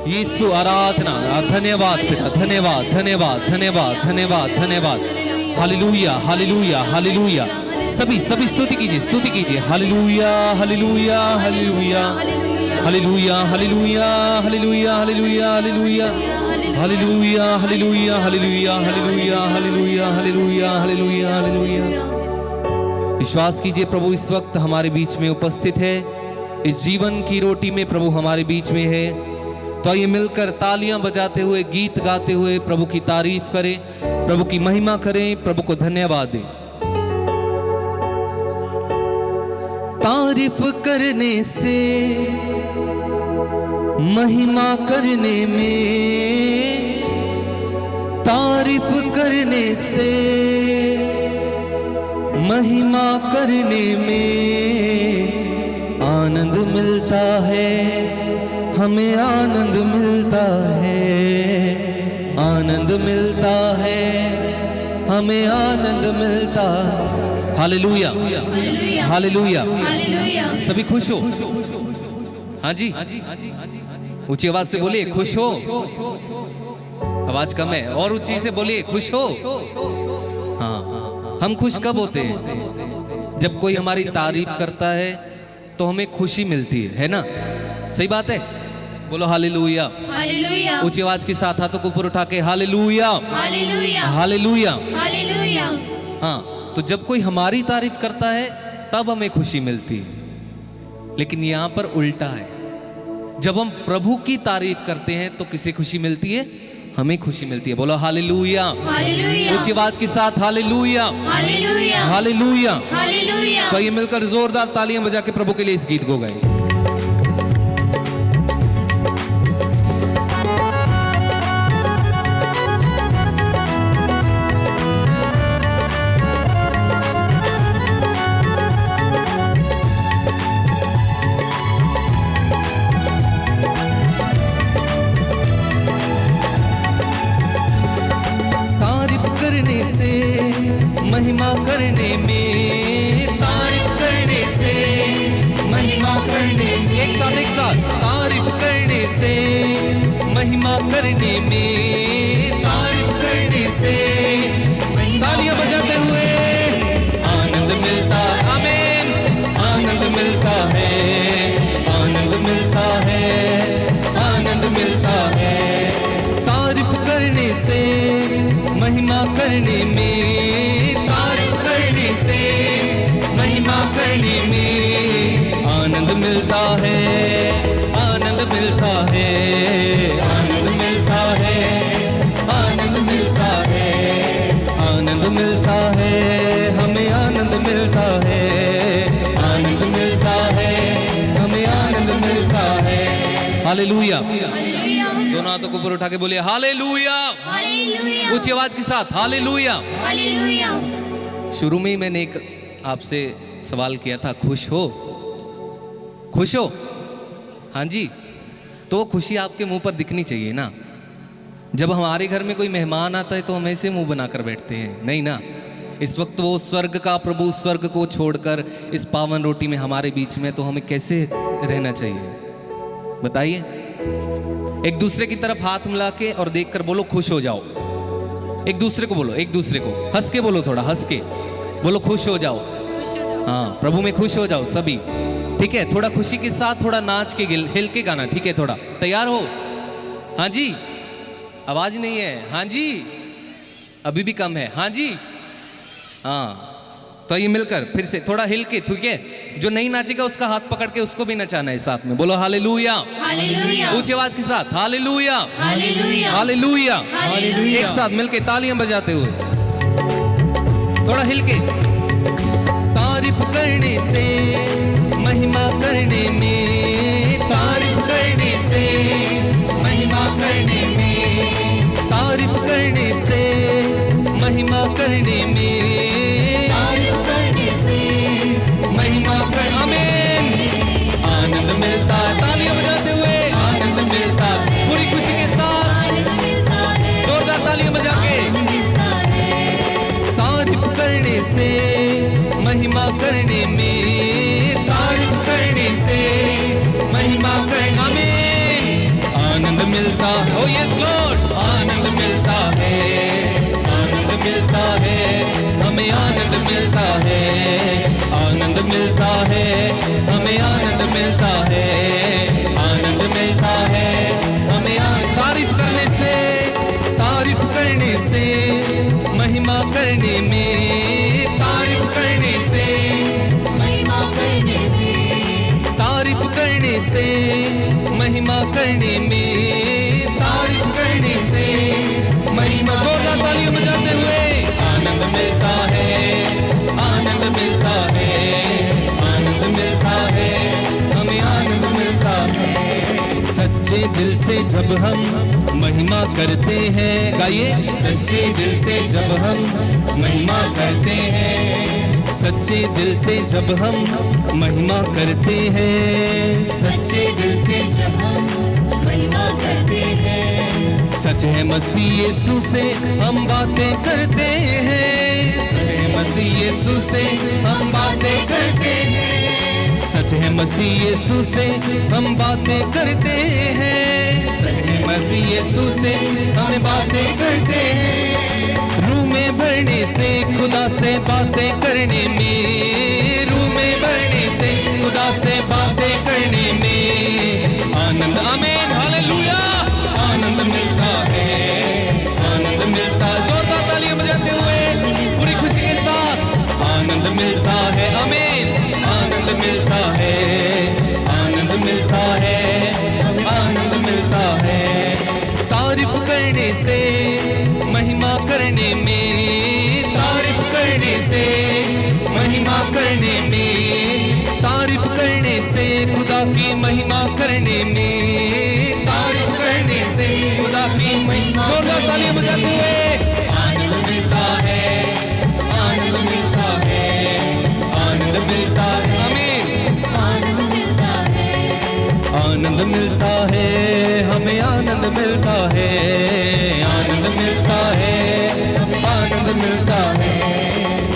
यीशु आराधना, धन्यवाद पिता, धन्यवाद धन्यवाद धन्यवाद धन्यवाद धन्यवाद। Hallelujah hallelujah hallelujah. सभी स्तुति कीजिए, स्तुति कीजिए। Hallelujah hallelujah hallelujah hallelujah hallelujah hallelujah hallelujah hallelujah hallelujah hallelujah hallelujah hallelujah hallelujah hallelujah hallelujah hallelujah. विश्वास कीजिए प्रभु इस वक्त हमारे बीच में उपस्थित है। इस जीवन की रोटी में प्रभु हमारे बीच में है। तो आइए मिलकर तालियां बजाते हुए, गीत गाते हुए प्रभु की तारीफ करें, प्रभु की महिमा करें, प्रभु को धन्यवाद दें। तारीफ करने से, महिमा करने में, तारीफ करने से, महिमा करने में आनंद मिलता है, हमें आनंद मिलता है, आनंद मिलता है, हमें आनंद मिलता है। Hallelujah hallelujah hallelujah. सभी खुश हो? हाँ जी, ऊंची आवाज से बोलिए खुश हो। आवाज कम है, और ऊंची से बोलिए खुश हो। हाँ, हम खुश कब होते हैं? जब कोई हमारी तारीफ करता है तो हमें खुशी मिलती है ना? सही बात है, बोलो हालेलुया हालेलुया। ऊंची आवाज के साथ हाथों को ऊपर उठा के हालेलुया हालेलुया हालेलुया हालेलुया। हाँ, तो जब कोई हमारी तारीफ करता है तब हमें खुशी मिलती है। लेकिन यहाँ पर उल्टा है, जब हम प्रभु की तारीफ करते हैं तो किसे खुशी मिलती है? हमें खुशी मिलती है। बोलो हालेलुया हालेलुया। ऊंची आवाज के साथ हालेलुया हालेलुया हालेलुया हालेलुया। तो ये मिलकर जोरदार तालियां बजा के प्रभु के लिए इस गीत को गाएं। महिमा करने में, तारीफ करने से, महिमा करने में, एक साथ तारीफ करने से, महिमा करने में, तारीफ करने से, तालियां बजाते हुए आनंद मिलता है। आमीन। आनंद मिलता है, आनंद मिलता है, आनंद मिलता है। तारीफ करने से, महिमा करने में, महिमा करने में आनंद मिलता है, आनंद मिलता है, आनंद मिलता है, आनंद मिलता है, आनंद मिलता है, हमें आनंद मिलता है, आनंद मिलता है, हमें आनंद मिलता है। हालेलुया। दोनों हाथों को ऊपर उठा के बोलिए हालेलुया हालेलुया। ऊंची आवाज के साथ हालेलुया हालेलुया। शुरू में ही मैंने एक आपसे सवाल किया था, खुश हो? खुश हो? हाँ जी। तो वो खुशी आपके मुंह पर दिखनी चाहिए ना। जब हमारे घर में कोई मेहमान आता है तो हम ऐसे मुंह बनाकर बैठते हैं? नहीं ना। इस वक्त वो स्वर्ग का प्रभु स्वर्ग को छोड़कर इस पावन रोटी में हमारे बीच में, तो हमें कैसे रहना चाहिए बताइए? एक दूसरे की तरफ हाथ मिला के और देखकर बोलो खुश हो जाओ। एक दूसरे को बोलो, एक दूसरे को हंस के बोलो, थोड़ा हंस के बोलो खुश हो जाओ। हाँ, प्रभु में खुश हो जाओ सभी। ठीक है, थोड़ा खुशी के साथ थोड़ा नाच के हिल के गाना। ठीक है, थोड़ा तैयार हो? हाँ जी। आवाज नहीं है? हाँ जी। अभी भी कम है? हाँ जी। हाँ, तो ये मिलकर फिर से थोड़ा हिल के, ठीक है? जो नहीं नाचेगा उसका हाथ पकड़ के उसको भी नचाना है साथ में। बोलो हालेलुया हालेलुया। ऊंची आवाज के साथ हालेलुया हालेलुया हालेलुया हालेलुया। एक साथ मिलके तालियां बजाते हुए थोड़ा हिल के। तारीफ करने से, महिमा करने में, तारीफ करने से, महिमा करने में, तारीफ करने से, महिमा करने में, तारीफ करने से, महिमा करने में आनंद मिलता है। तालियां बजाते हुए आनंद मिलता है, पूरी खुशी के साथ आनंद मिलता है, जोरदार तालियां बजा के। तारीफ करने से, महिमा करने में, तारीफ करने से, मिलता है, ओ यस लॉर्ड, आनंद मिलता है, आनंद मिलता है, हमें आनंद मिलता है, आनंद मिलता है, हमें आनंद मिलता है, आनंद मिलता है, हमें तारीफ करने से, तारीफ करने से, महिमा करने में, तारीफ करने से, महिमा करने में, तारीफ करने से, महिमा करने में, तारीफ करने से, महिमा। जोरदार तालियां बजाते हुए आनंद मिलता है, आनंद मिलता है, आनंद मिलता है, हमें आनंद मिलता है। सच्चे दिल से जब हम महिमा करते हैं, गाइए, सच्चे दिल से जब हम महिमा करते हैं, सच्चे दिल से जब हम महिमा करते हैं, सच्चे दिल से जब हम महिमा करते हैं, सच है मसीह यीशु से हम बातें करते हैं, सच है मसीह यीशु से हम बातें करते हैं, सच है मसीह यीशु से हम बातें करते हैं, सच है मसीह यीशु से हम बातें करते हैं। रूह में भरने से, खुदा से बातें करने में, रूह में भरने से, खुदा से बातें करने में आनंद, आमीन, हालेलुया, आनंद मिलता है, आनंद मिलता है। जोरदार तालियां बजाते हुए पूरी खुशी के साथ आनंद मिलता है, आमीन, आनंद मिलता है, आनंद मिलता है, आनंद मिलता है। तारीफ करने से, महिमा करने में, तारीफ करने से, महिमा करने में, तारीफ करने से, खुदा की महिमा करने में, तारीफ करने से, खुदा की महिमा। जोरदार तालियां बजाते हुए आनंद मिलता है, आनंद मिलता है, आनंद मिलता है, हमें आनंद मिलता है, आनंद मिलता है, हमें आनंद मिलता है, आनंद मिलता है, आनंद मिलता है।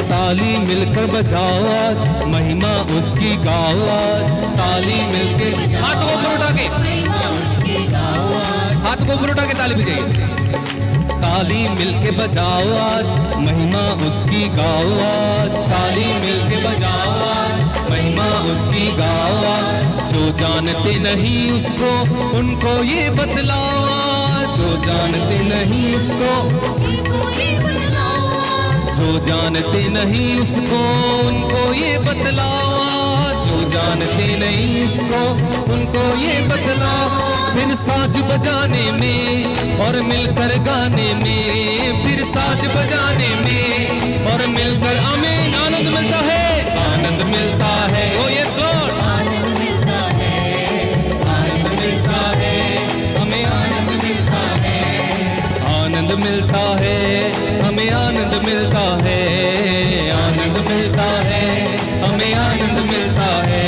ताली मिलकर बजाओ आज, महिमा उसकी गाओ आज, ताली मिलकर, हाथ को ऊपर उठा के, महिमा उसकी गाओ आज, हाथ को ऊपर उठा के ताली बजाइए। ताली मिलके बजाओ आज, महिमा उसकी गाओ आज, ताली मिलके बजाओ आज, महिमा उसकी गाओ आज। जो जानते नहीं उसको उनको ये बतलाओ आज, जो जानते नहीं उसको, उनको ये बतलाओ आज, जो जानते नहीं उसको उनको ये बतलाओ आज, जो जानते नहीं उसको उनको ये बतलाओ। फिर साज बजाने में और मिलकर गाने में, फिर साज बजाने में और मिलकर, आमीन, आनंद मिलता है, आनंद मिलता है, ओ यस लॉर्ड, आनंद मिलता है, आनंद मिलता है, हमें आनंद मिलता है, आनंद मिलता है, हमें आनंद मिलता है, आनंद मिलता है, हमें आनंद मिलता है।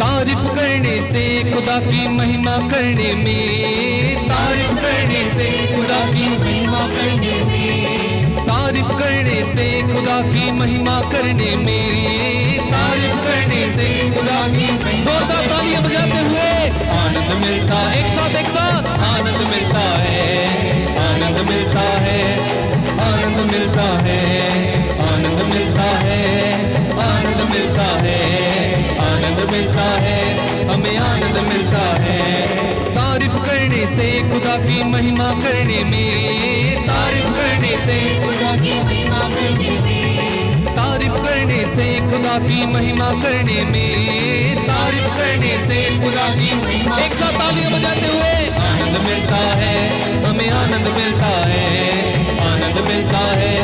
तारीफ करने से, खुदा की महिमा करने में, तारीफ करने से, खुदा की महिमा करने में, तारीफ करने से, खुदा की महिमा करने में, तारीफ करने से, खुदा की। जोरदार तालियां बजाते हुए आनंद मिलता, एक साथ, एक साथ, आनंद मिलता है, आनंद मिलता है, आनंद मिलता है, आनंद मिलता है, आनंद मिलता है, आनंद मिलता है, हमें आनंद मिलता है। तारीफ करने से, खुदा की महिमा करने में, तारीफ करने से, खुदा की महिमा करने में, तारीफ करने से, खुदा की महिमा करने में, तारीफ करने से, खुदा की महिमा। एक साथ तालियां बजाते हुए आनंद मिलता है, हमें आनंद मिलता है, आनंद मिलता है,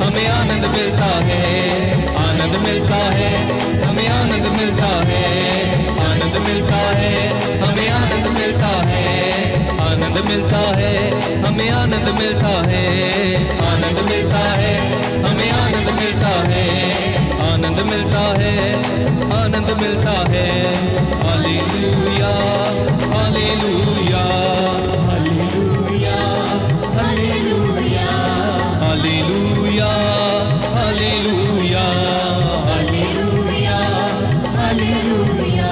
हमें आनंद मिलता है, आनंद मिलता है, हमें आनंद मिलता है, आनंद मिलता है, हमें आनंद मिलता है, आनंद मिलता है, हमें आनंद मिलता है, आनंद मिलता है, हमें आनंद मिलता है, आनंद मिलता है, आनंद मिलता है। Hallelujah, hallelujah, hallelujah, hallelujah, hallelujah, hallelujah, hallelujah, hallelujah.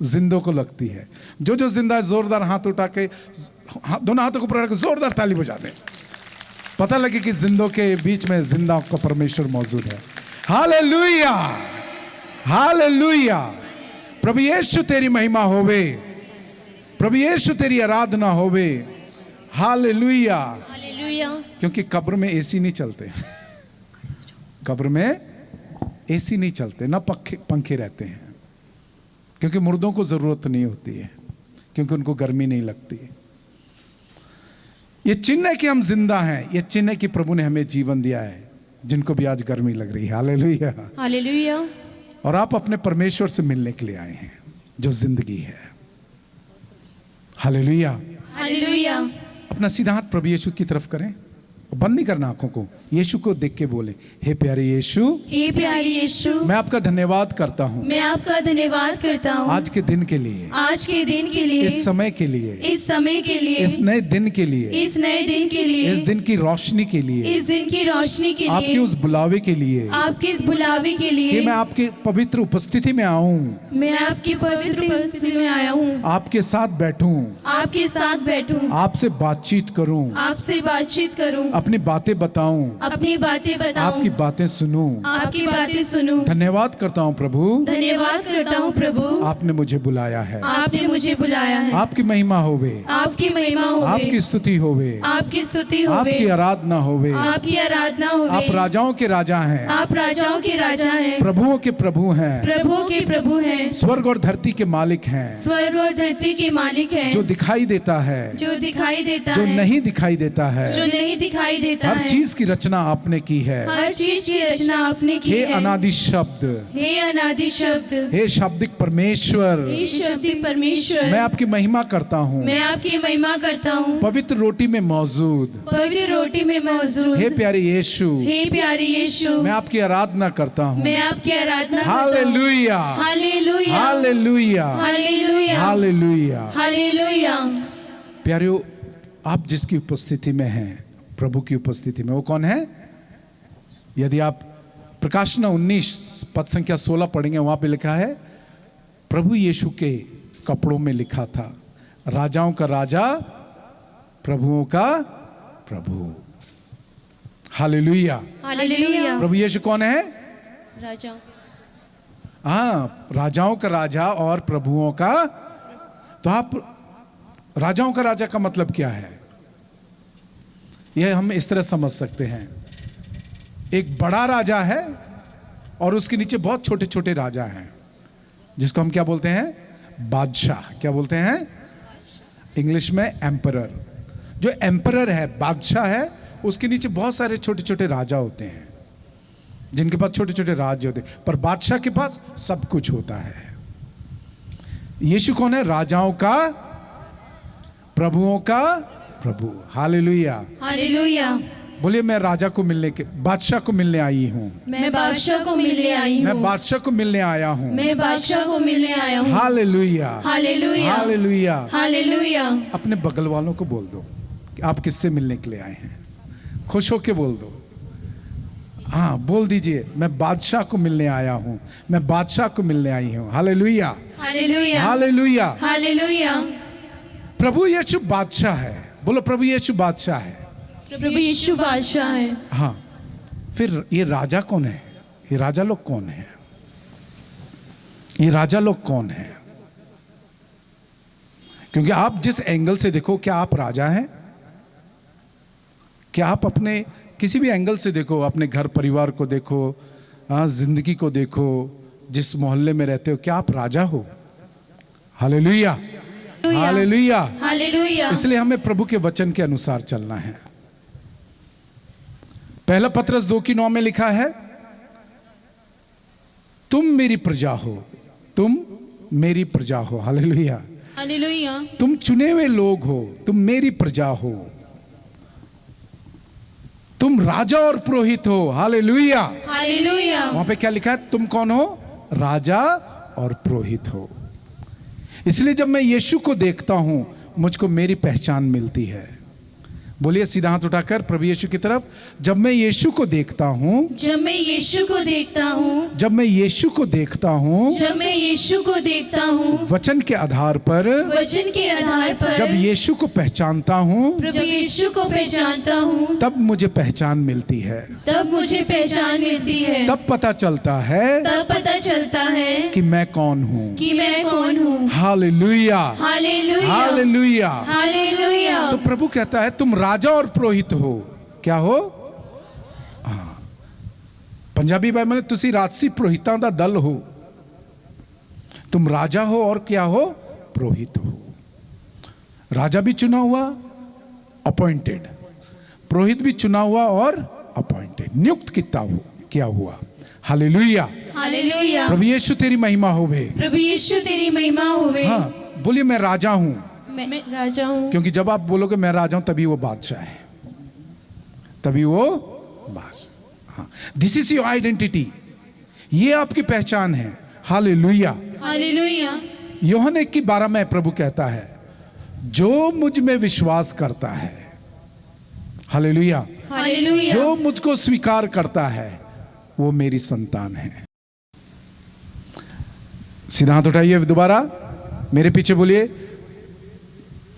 जिंदों को लगती है। जो जो जिंदा है जोरदार हाथ उठा के, दोनों हाथों को ऊपर रख के जोरदार ताली बजा दें, पता लगे कि जिंदों के बीच में जिंदा का परमेश्वर मौजूद है। Hallelujah, hallelujah. प्रभु यीशु तेरी महिमा होवे, प्रभु यीशु तेरी आराधना होवे। हालेलुया। हालेलुया। क्योंकि कब्र में एसी नहीं चलते, कब्र में एसी नहीं चलते, ना पंखे रहते हैं, क्योंकि मुर्दों को जरूरत नहीं होती है, क्योंकि उनको गर्मी नहीं लगती। ये चिन्ह है कि हम जिंदा हैं, ये चिन्ह है कि प्रभु ने हमें जीवन दिया है, जिनको भी आज गर्मी लग रही है। Hallelujah, hallelujah. और आप अपने परमेश्वर से मिलने के लिए आए हैं जो जिंदगी है। Hallelujah, hallelujah. अपना सीधा हाथ प्रभु यीशु की तरफ करें, बंद नहीं करना आंखों को, यीशु को देख के बोले, हे प्यारे यीशु, हे प्यारे यीशु, मैं आपका धन्यवाद करता हूँ मैं आपका धन्यवाद करता हूँ आज के दिन के लिए, आज के दिन के लिए, इस समय के लिए, इस समय के लिए, इस नए दिन के लिए, इस नए दिन के लिए, इस दिन की रोशनी के लिए, इस दिन की रोशनी के आपके लिए, उस बुलावे के लिए, आपके इस बुलावे के कि लिए मैं आपके पवित्र उपस्थिति में आऊं, मैं आपकी पवित्र उपस्थिति में आया हूँ, आपके साथ बैठूं, आपके साथ बैठूं, आपसे बातचीत करूं, आपसे बातचीत करूं, अपनी बातें बताऊं, अपनी बातें बताऊं, आपकी बातें सुनूं। आपकी बातें सुनूं। धन्यवाद करता हूं प्रभु, धन्यवाद करता हूँ प्रभु, आपने मुझे बुलाया है, आपने मुझे बुलाया है। आपकी महिमा होवे, आपकी महिमा होवे, आपकी स्तुति होवे, आपकी स्तुति होवे, आपकी आराधना होवे। आपकी आराधना होवे। आप राजाओं के राजा हैं, आप राजाओं के राजा हैं, प्रभुओं के प्रभु हैं, प्रभुओं के प्रभु हैं, स्वर्ग और धरती के मालिक हैं, स्वर्ग और धरती के मालिक हैं, जो दिखाई देता है, जो दिखाई देता जो है, नहीं दिखाई देता है। जो नहीं दिखाई देता हर है, चीज की रचना आपने की है। हर चीज की रचना आपने की हे है। अनादि शब्द, हे अनादि शब्द, हे शाब्दिक परमेश्वर, हे शब्दिक परमेश्वर, मैं आपकी महिमा करता हूँ, मैं आपकी महिमा करता हूँ, पवित्र रोटी में मौजूद, पवित्र रोटी में मौजूद, हे प्यारे यीशु, हे प्यारे यीशु, मैं आपकी आराधना करता हूँ। मैं आपकी आराधना करता हूँ। Hallelujah, hallelujah, hallelujah, hallelujah, hallelujah. Hallelujah. प्यारियो, आप जिसकी उपस्थिति में हैं, प्रभु की उपस्थिति में, वो कौन है? यदि आप प्रकाशना 19 पद संख्या 16 पढ़ेंगे, वहां पे लिखा है, प्रभु यीशु के कपड़ों में लिखा था, राजाओं का राजा, प्रभुओं का प्रभु। Hallelujah, hallelujah. प्रभु यीशु कौन है? राजा। हाँ, राजाओं का राजा और प्रभुओं का। तो आप राजाओं का राजा का मतलब क्या है? यह हम इस तरह समझ सकते हैं, एक बड़ा राजा है और उसके नीचे बहुत छोटे छोटे राजा हैं, जिसको हम क्या बोलते हैं? बादशाह। क्या बोलते हैं? इंग्लिश में एम्परर। जो एम्परर है, बादशाह है, उसके नीचे बहुत सारे छोटे छोटे राजा होते हैं, जिनके पास छोटे छोटे राज्य होते हैं, पर बादशाह के पास सब कुछ होता है। यीशु कौन है? राजाओं का, प्रभुओं का प्रभु। Hallelujah, hallelujah. बोलिए, मैं राजा को मिलने के, बादशाह को मिलने आई हूँ, मैं बादशाह को मिलने आई हूँ, मैं बादशाह को मिलने आया हूँ। मैं बादशाह को मिलने आया हूँ। Hallelujah, hallelujah, hallelujah. हालेलुया। अपने बगल वालों को बोल दो कि आप किससे मिलने के लिए आए हैं, खुश होके बोल दो। हाँ, बोल दीजिए, मैं बादशाह को मिलने आया हूँ, मैं बादशाह को मिलने आई हूँ। Hallelujah, hallelujah, hallelujah. हालेलुया। प्रभु यीशु बादशाह है। बोलो, प्रभु यीशु बादशाह है। प्रभु यीशु बादशाह है। हाँ, फिर ये राजा कौन है? ये राजा लोग कौन है? ये राजा लोग कौन है? क्योंकि आप जिस एंगल से देखो, क्या आप राजा हैं? क्या आप अपने किसी भी एंगल से देखो, अपने घर परिवार को देखो, जिंदगी को देखो, जिस मोहल्ले में रहते हो, क्या आप राजा हो? Hallelujah, hallelujah, hallelujah. इसलिए हमें प्रभु के वचन के अनुसार चलना है। पहला पत्रस 2:9 में लिखा है, तुम मेरी प्रजा हो, तुम मेरी प्रजा हो। Hallelujah, hallelujah. तुम चुने हुए लोग हो, तुम मेरी प्रजा हो, तुम राजा और पुरोहित हो। Hallelujah, hallelujah. वहां पे क्या लिखा है? तुम कौन हो? राजा और पुरोहित हो। इसलिए जब मैं यीशु को देखता हूं, मुझको मेरी पहचान मिलती है। बोलिए सीधा हाथ उठाकर प्रभु यीशु की तरफ। जब मैं यीशु को देखता हूँ, जब मैं यीशु को देखता हूँ, जब मैं यीशु को देखता हूँ, जब मैं यीशु को देखता हूँ, वचन के आधार पर वचन के आधार पर जब यीशु को पहचानता हूँ, प्रभु यीशु को पहचानता हूँ, तब मुझे पहचान मिलती है। तब मुझे पहचान मिलती है। तब पता चलता है तब पता चलता है कि मैं कौन हूँ। कि मैं कौन हूँ। Hallelujah, hallelujah, hallelujah. हालेलुया। तो प्रभु कहता है तुम राजा और पुरोहित हो। क्या हो? हाँ, पंजाबी बाइबल में तुसी राजसी पुरोहितां दा दल हो। तुम राजा हो और क्या हो? पुरोहित हो। राजा भी चुना हुआ, अपॉइंटेड। पुरोहित भी चुना हुआ और अपॉइंटेड, नियुक्त किया हुआ। Hallelujah, hallelujah. प्रभु यीशु तेरी महिमा होवे। प्रभु यीशु तेरी महिमा होवे। हाँ, बोलिए मैं राजा हूं। मैं राजा हूँ। क्योंकि जब आप बोलोगे मैं राजा हूं, तभी वो बादशाह है, तभी वो बादशाह। हाँ, दिस इज योर आइडेंटिटी, ये आपकी पहचान है। Hallelujah, hallelujah. यूहन्ना 1:12 में प्रभु कहता है जो मुझ में विश्वास करता है, हालेलुया, हालेलुया। जो मुझको स्वीकार करता है वो मेरी संतान है। सीधा हाथ उठाइए दोबारा, मेरे पीछे बोलिए।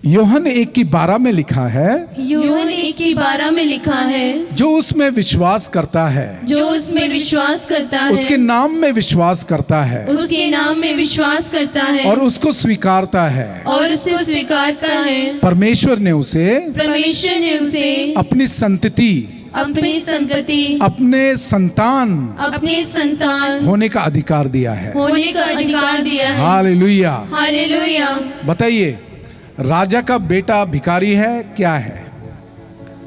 यूहन्ना 1:12 में लिखा है, यूहन्ना 1:12 में लिखा है, जो उसमें विश्वास करता है, जो उसमें विश्वास करता है, उसके नाम में विश्वास करता है उसके नाम में विश्वास करता है और उसको स्वीकारता है, और उसको स्वीकारता है, परमेश्वर ने उसे परमेश्वर ने उसे अपनी संतति, अपनी संपत्ति, अपने संतान अपने संतान होने का अधिकार दिया है। होने का अधिकार दिया है। हालेलुया। हालेलुया। बताइए, राजा का बेटा भिखारी है? क्या है?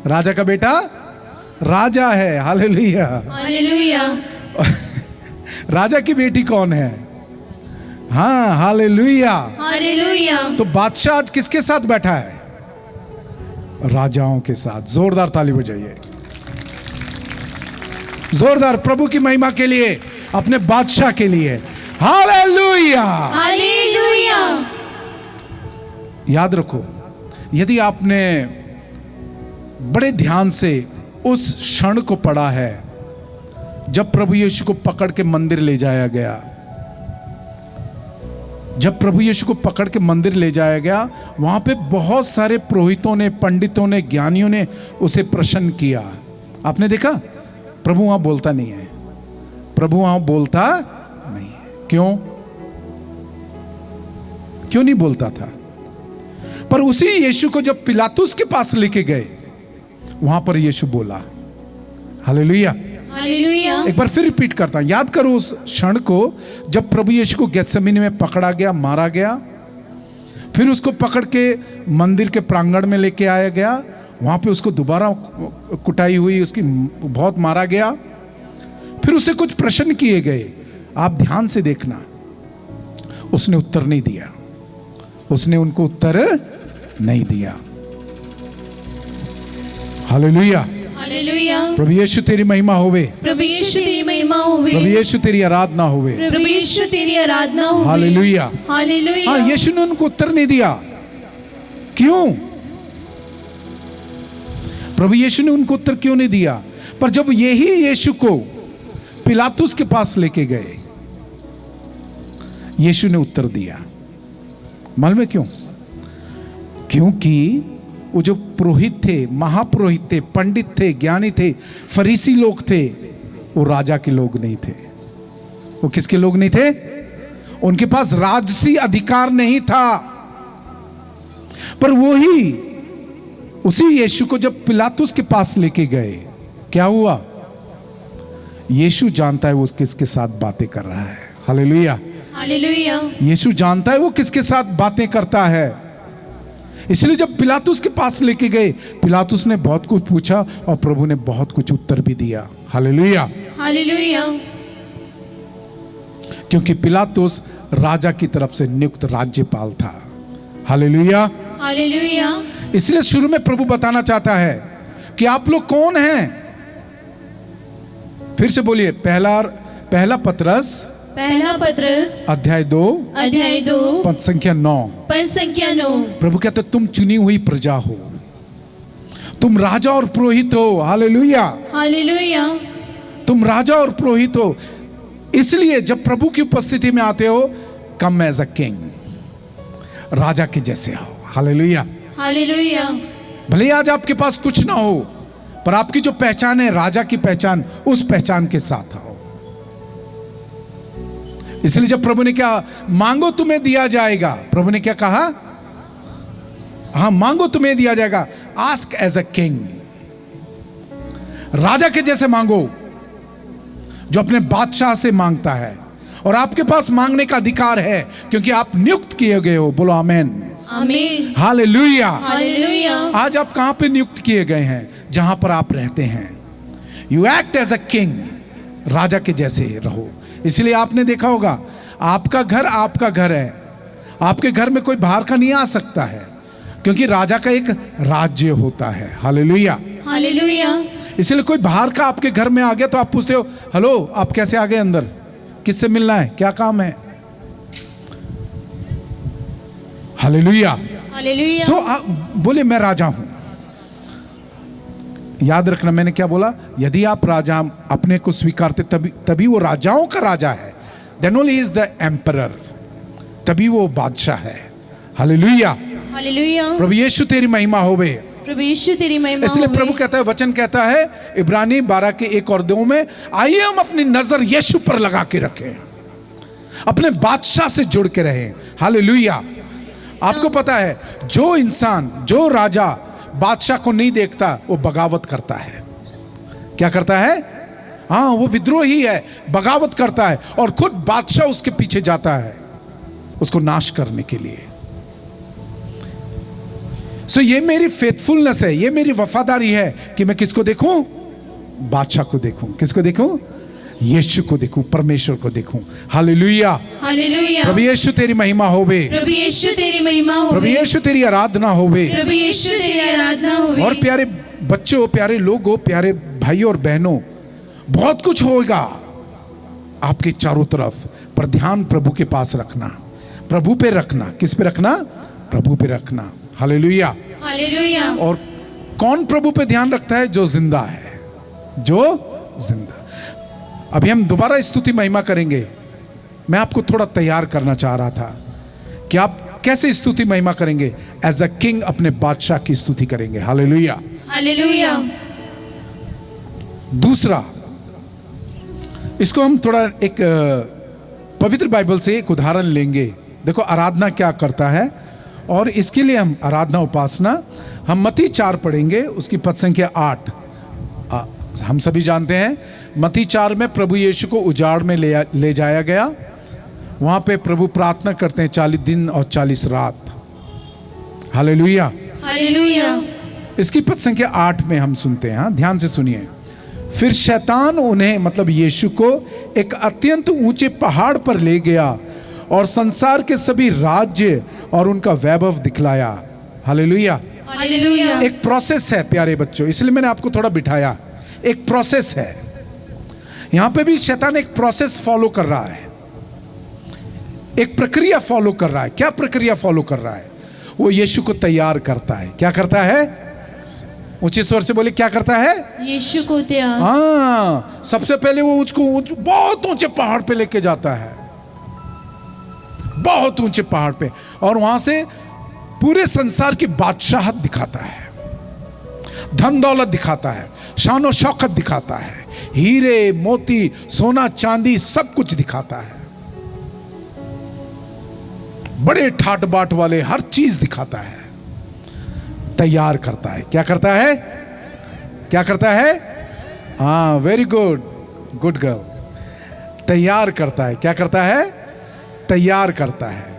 राजा का बेटा राजा है। हालेलुया। हालेलुया। राजा की बेटी कौन है? हाँ, हालेलुया। हालेलुया। तो बादशाह आज किसके साथ बैठा है? राजाओं के साथ। जोरदार ताली बजाइए, जोरदार, प्रभु की महिमा के लिए, अपने बादशाह के लिए। Hallelujah, hallelujah. याद रखो, यदि आपने बड़े ध्यान से उस क्षण को पढ़ा है जब प्रभु यीशु को पकड़ के मंदिर ले जाया गया, जब प्रभु यीशु को पकड़ के मंदिर ले जाया गया, वहां पे बहुत सारे पुरोहितों ने, पंडितों ने, ज्ञानियों ने उसे प्रश्न किया। आपने देखा, प्रभु वहां बोलता नहीं है। प्रभु वहां बोलता नहीं है। क्यों नहीं बोलता था? पर उसी यीशु को जब पिलातुस के पास लेके गए, वहां पर यीशु बोला। हालेलुया। हालेलुया। एक बार फिर रिपीट करता हूं, याद करो उस क्षण को जब प्रभु यीशु को गेत्सेमनी में पकड़ा गया, मारा गया, फिर उसको पकड़ के मंदिर के प्रांगण में लेके आया गया, वहां पे उसको दोबारा कुटाई हुई, उसकी बहुत मारा गया, फिर उसे कुछ प्रश्न किए गए। आप ध्यान से देखना, उसने उत्तर नहीं दिया, उसने उनको उत्तर नहीं दिया। हालेलुया। हालेलुया। प्रभु यीशु तेरी महिमा होवे। प्रभु यीशु तेरी महिमा होवे। प्रभु यीशु तेरी आराधना होवे। प्रभु यीशु तेरी आराधना होवे। हालेलुया। हालेलुया। हाँ, यीशु ने उनको उत्तर नहीं दिया। क्यों? प्रभु यीशु ने उनको उत्तर क्यों नहीं दिया? पर जब यही यीशु को पिलातुस के पास लेके गए, यीशु ने उत्तर दिया। मालूम है क्यों? क्योंकि वो जो पुरोहित थे, महापुरोहित थे, पंडित थे, ज्ञानी थे, फरीसी लोग थे, वो राजा के लोग नहीं थे। वो किसके लोग नहीं थे? उनके पास राजसी अधिकार नहीं था। पर वही उसी यीशु को जब पिलातुस के पास लेके गए, क्या हुआ? यीशु जानता है वो किसके साथ बातें कर रहा है। हालेलुया। हालेलुया। यीशु जानता है वो किसके साथ बातें करता है। इसलिए जब पिलातुस के पास लेके गए, पिलातुस ने बहुत कुछ पूछा और प्रभु ने बहुत कुछ उत्तर भी दिया। हालेलुया। हालेलुया। क्योंकि पिलातुस राजा की तरफ से नियुक्त राज्यपाल था। हालेलुया। हालेलुया। इसलिए शुरू में प्रभु बताना चाहता है कि आप लोग कौन हैं। फिर से बोलिए, पहला पत्रस अध्याय 2 पद संख्या 9। पद संख्या 9। प्रभु कहते तुम चुनी हुई प्रजा हो, तुम राजा और पुरोहित हो। हालेलुया। हालेलुया। तुम राजा और पुरोहित हो, इसलिए जब प्रभु की उपस्थिति में आते हो, कम एज अ किंग, राजा के जैसे आओ। हालेलुया। हालेलुया। भले आज आपके पास कुछ ना हो, पर आपकी जो पहचान है राजा की पहचान, उस पहचान के साथ आओ। इसलिए जब प्रभु ने क्या, मांगो तुम्हें दिया जाएगा, प्रभु ने क्या कहा? हाँ, मांगो तुम्हें दिया जाएगा। आस्क एज अ किंग, राजा के जैसे मांगो, जो अपने बादशाह से मांगता है। और आपके पास मांगने का अधिकार है, क्योंकि आप नियुक्त किए गए हो। बोलो आमेन। आमीन। हालेलुया। हालेलुया। आज आप कहां पे नियुक्त किए गए हैं? जहां पर आप रहते हैं। You act as a king, राजा के जैसे रहो। इसलिए आपने देखा होगा, आपका घर है। आपके घर में कोई बाहर का नहीं आ सकता है, क्योंकि राजा का एक राज्य होता है। हालेलुया। हालेलुया। इसलिए कोई बाहर का आपके घर में आ गया तो आप पूछते हो, हेलो आप कैसे आ गए अंदर, किससे मिलना है, क्या काम है? हालेलुया। हालेलुया। सो बोले मैं राजा हूं। याद रखना मैंने क्या बोला, यदि आप राजा अपने को स्वीकारते तभी वो राजाओं का राजा है। Then only is the emperor, तभी वो बादशाह है। हालेलुया। हालेलुया। प्रभु यीशु तेरी महिमा होवे। प्रभु यीशु तेरी महिमा इसलिए होवे। प्रभु कहता है, वचन कहता है इब्रानी 12 के 1 और 2 में, आइए हम अपनी नजर यीशु पर लगा के रखें, अपने बादशाह से जुड़ के रहें। हालेलुया। आपको पता है, जो इंसान, जो राजा बादशाह को नहीं देखता, वो बगावत करता है। क्या करता है? हाँ, वो विद्रोही है, बगावत करता है, और खुद बादशाह उसके पीछे जाता है उसको नाश करने के लिए। सो ये मेरी फेथफुलनेस है, ये मेरी वफादारी है कि मैं किसको देखूं? बादशाह को देखूं। किसको देखूं? यीशु को देखूं, परमेश्वर को देखूं। हालेलुया। हालेलुया। प्रभु यीशु तेरी महिमा होवे। प्रभु यीशु तेरी महिमा होवे। प्रभु यीशु तेरी आराधना होवे। प्रभु यीशु तेरी आराधना होवे। और प्यारे बच्चों, प्यारे लोगों, प्यारे भाइयों और बहनों, बहुत कुछ होगा आपके चारों तरफ, पर ध्यान प्रभु के पास रखना, प्रभु पे रखना। किस पे रखना? प्रभु पे रखना। हालेलुया। हालेलुया। और कौन प्रभु पे ध्यान रखता है? जो जिंदा है, जो जिंदा। अभी हम दोबारा स्तुति महिमा करेंगे। मैं आपको थोड़ा तैयार करना चाह रहा था कि आप कैसे स्तुति महिमा करेंगे। एज अ किंग अपने बादशाह की स्तुति करेंगे। हालेलुया। हालेलुया। दूसरा, इसको हम थोड़ा एक पवित्र बाइबल से एक उदाहरण लेंगे। देखो आराधना क्या करता है, और इसके लिए हम आराधना उपासना, हम मत्ती 4 पढ़ेंगे, उसकी पद संख्या 8। हम सभी जानते हैं मत्ती 4 में प्रभु यीशु को उजाड़ में ले जाया गया। वहां पे प्रभु प्रार्थना करते हैं 40 दिन और 40 रात। हालेलुया। हालेलुया। इसकी पद संख्या 8 में हम सुनते हैं। ध्यान से सुनिए। फिर शैतान उन्हें, मतलब यीशु को, एक अत्यंत ऊंचे पहाड़ पर ले गया और संसार के सभी राज्य और उनका वैभव दिखलाया। हालेलुया। हालेलुया। एक प्रोसेस है प्यारे बच्चों, इसलिए मैंने आपको थोड़ा बिठाया। एक प्रोसेस है, यहां पे भी शैतान एक प्रोसेस फॉलो कर रहा है, एक प्रक्रिया फॉलो कर रहा है। क्या प्रक्रिया फॉलो कर रहा है? वो यीशु को तैयार करता है। क्या करता है? ऊंचे स्वर से बोले, क्या करता है? यीशु को तैयार। हाँ, सबसे पहले वो उसको बहुत ऊंचे पहाड़ पे लेके जाता है, बहुत ऊंचे पहाड़ पे, और वहां से पूरे संसार की बादशाहत दिखाता है, धन दौलत दिखाता है, शान और शौकत दिखाता है, हीरे मोती सोना चांदी सब कुछ दिखाता है, बड़े ठाट बाट वाले हर चीज दिखाता है, तैयार करता है। क्या करता है? क्या करता है? हाँ, वेरी गुड, गुड गर्ल। तैयार करता है। क्या करता है? तैयार करता है।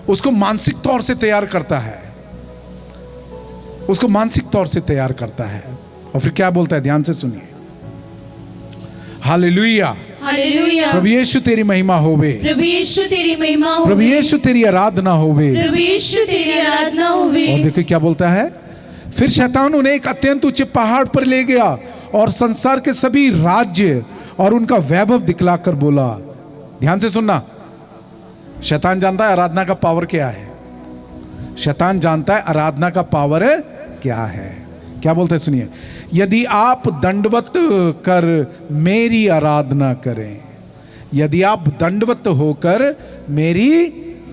उसको मानसिक तौर से तैयार करता है, उसको मानसिक तौर से तैयार करता है। और फिर क्या बोलता है? ध्यान से सुनिए। हालेलुया। हालेलुया। प्रभु यीशु तेरी महिमा होवे। प्रभु यीशु तेरी महिमा होवे। प्रभु यीशु तेरी आराधना होवे। प्रभु यीशु तेरी आराधना होवे। और देखो क्या बोलता है। फिर शैतान उन्हें एक अत्यंत ऊंचे पहाड़ पर ले गया और संसार के सभी राज्य और उनका वैभव दिखलाकर बोला। ध्यान से सुनना। शैतान जानता है आराधना का पावर क्या है। शैतान जानता है आराधना का पावर क्या है। क्या बोलते हैं सुनिए, यदि आप दंडवत कर मेरी आराधना करें, यदि आप दंडवत होकर मेरी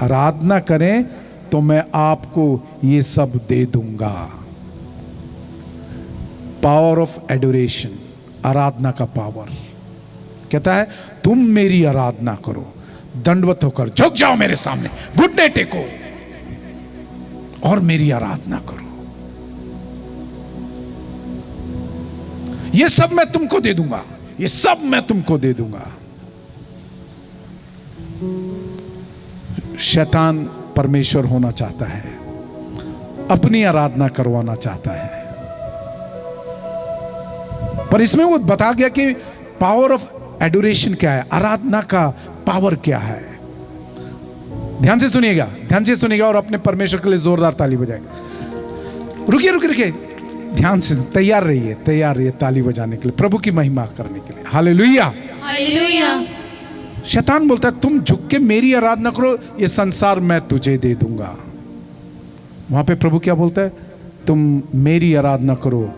आराधना करें तो मैं आपको ये सब दे दूंगा। पावर ऑफ एडोरेशन, आराधना का पावर। कहता है तुम मेरी आराधना करो, दंडवत होकर झुक जाओ मेरे सामने, घुटने टेको और मेरी आराधना करो। ये सब मैं तुमको दे दूंगा, ये सब मैं तुमको दे दूंगा। शैतान परमेश्वर होना चाहता है, अपनी आराधना करवाना चाहता है, पर इसमें वो बता गया कि पावर ऑफ एडोरेशन क्या है, आराधना का पावर क्या है। ध्यान से सुनिएगा, ध्यान से सुनिएगा और अपने परमेश्वर के लिए जोरदार ताली बजाएगा। रुकिए रुकिए रुकिए, ध्यान से तैयार रहिए ताली बजाने के लिए, प्रभु की महिमा करने के लिए। Hallelujah hallelujah. शैतान बोलता है तुम झुक के मेरी आराधना करो, ये संसार मैं तुझे दे दूंगा। वहां पे प्रभु क्या बोलता है, तुम मेरी आराधना करो,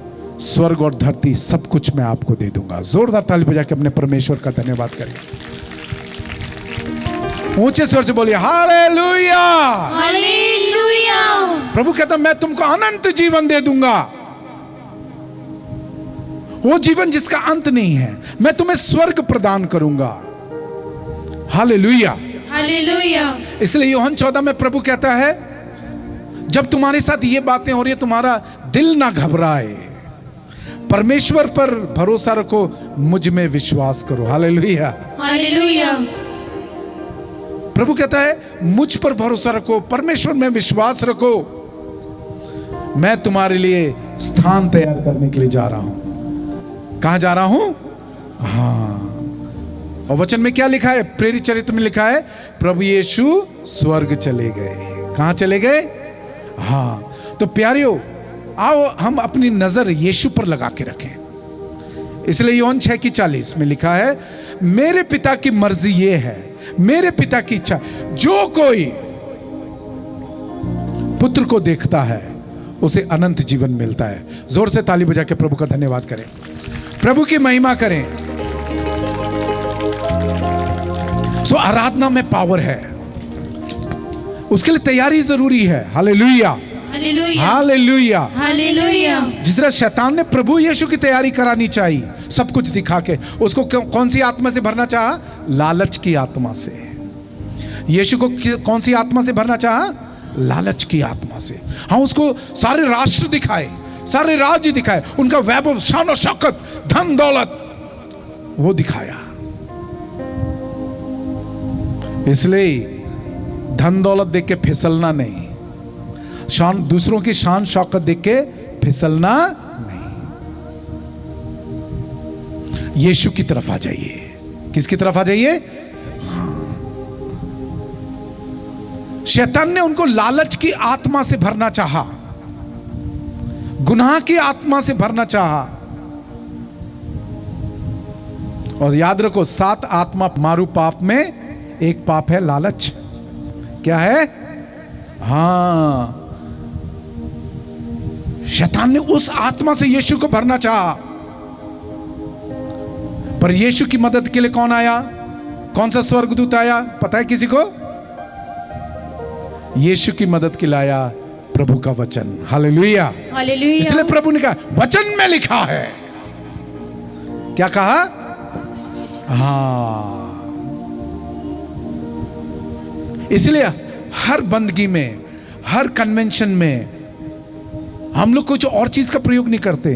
स्वर्ग और धरती सब कुछ मैं आपको दे दूंगा। जोरदार ताली बजा के अपने परमेश्वर का धन्यवाद करिए। ऊंचे स्वर से बोलिए हालेलुया हालेलुया। प्रभु कहता मैं तुमको अनंत जीवन दे दूंगा, वो जीवन जिसका अंत नहीं है। मैं तुम्हें स्वर्ग प्रदान करूंगा। Hallelujah hallelujah. इसलिए यूहन्ना 14 में प्रभु कहता है जब तुम्हारे साथ ये बातें हो रही है तुम्हारा दिल ना घबराए, परमेश्वर पर भरोसा रखो, मुझ में विश्वास करो। Hallelujah hallelujah. प्रभु कहता है मुझ पर भरोसा रखो, परमेश्वर में विश्वास रखो, मैं तुम्हारे लिए स्थान तैयार करने के लिए जा रहा हूं। कहां जा रहा हूं? हाँ, और वचन में क्या लिखा है, प्रेरित चरित्र में लिखा है प्रभु यीशु स्वर्ग चले गए। कहां चले गए? हाँ, तो प्यारियों आओ हम अपनी नजर यीशु पर लगा के रखें। इसलिए यूहन्ना 6:40 में लिखा है मेरे पिता की मर्जी ये है, मेरे पिता की इच्छा, जो कोई पुत्र को देखता है उसे अनंत जीवन मिलता है। जोर से ताली बजा के प्रभु का धन्यवाद करें, प्रभु की महिमा करें। सो आराधना में पावर है, उसके लिए तैयारी जरूरी है। Hallelujah hallelujah hallelujah hallelujah. जिस तरह शैतान ने प्रभु यीशु की तैयारी करानी चाहिए, सब कुछ दिखा के उसको कौन सी आत्मा से भरना चाहा? लालच की आत्मा से। यीशु को कौन सी आत्मा से भरना चाहा? लालच की आत्मा से। हाँ, उसको सारे राष्ट्र दिखाए, सारे राज्य दिखाए, उनका वैभव, शान और शौकत, धन दौलत वो दिखाया। इसलिए धन दौलत देख के फिसलना नहीं, शान, दूसरों की शान शौकत देख के फिसलना नहीं। यीशु की तरफ आ जाइए। किसकी तरफ आ जाइए? शैतान ने उनको लालच की आत्मा से भरना चाहा, गुनाह की आत्मा से भरना चाहा। और याद रखो 7 आत्मा मारू पाप में एक पाप है लालच। क्या है? हाँ, शैतान ने उस आत्मा से यीशु को भरना चाहा, पर यीशु की मदद के लिए कौन आया? कौन सा स्वर्गदूत आया? पता है किसी को? यीशु की मदद के लिए आया प्रभु का वचन। Hallelujah hallelujah. इसलिए प्रभु ने कहा वचन में लिखा है। क्या कहा? हाँ, इसलिए हर बंदगी में, हर कन्वेंशन में हम लोग कुछ और चीज का प्रयोग नहीं करते,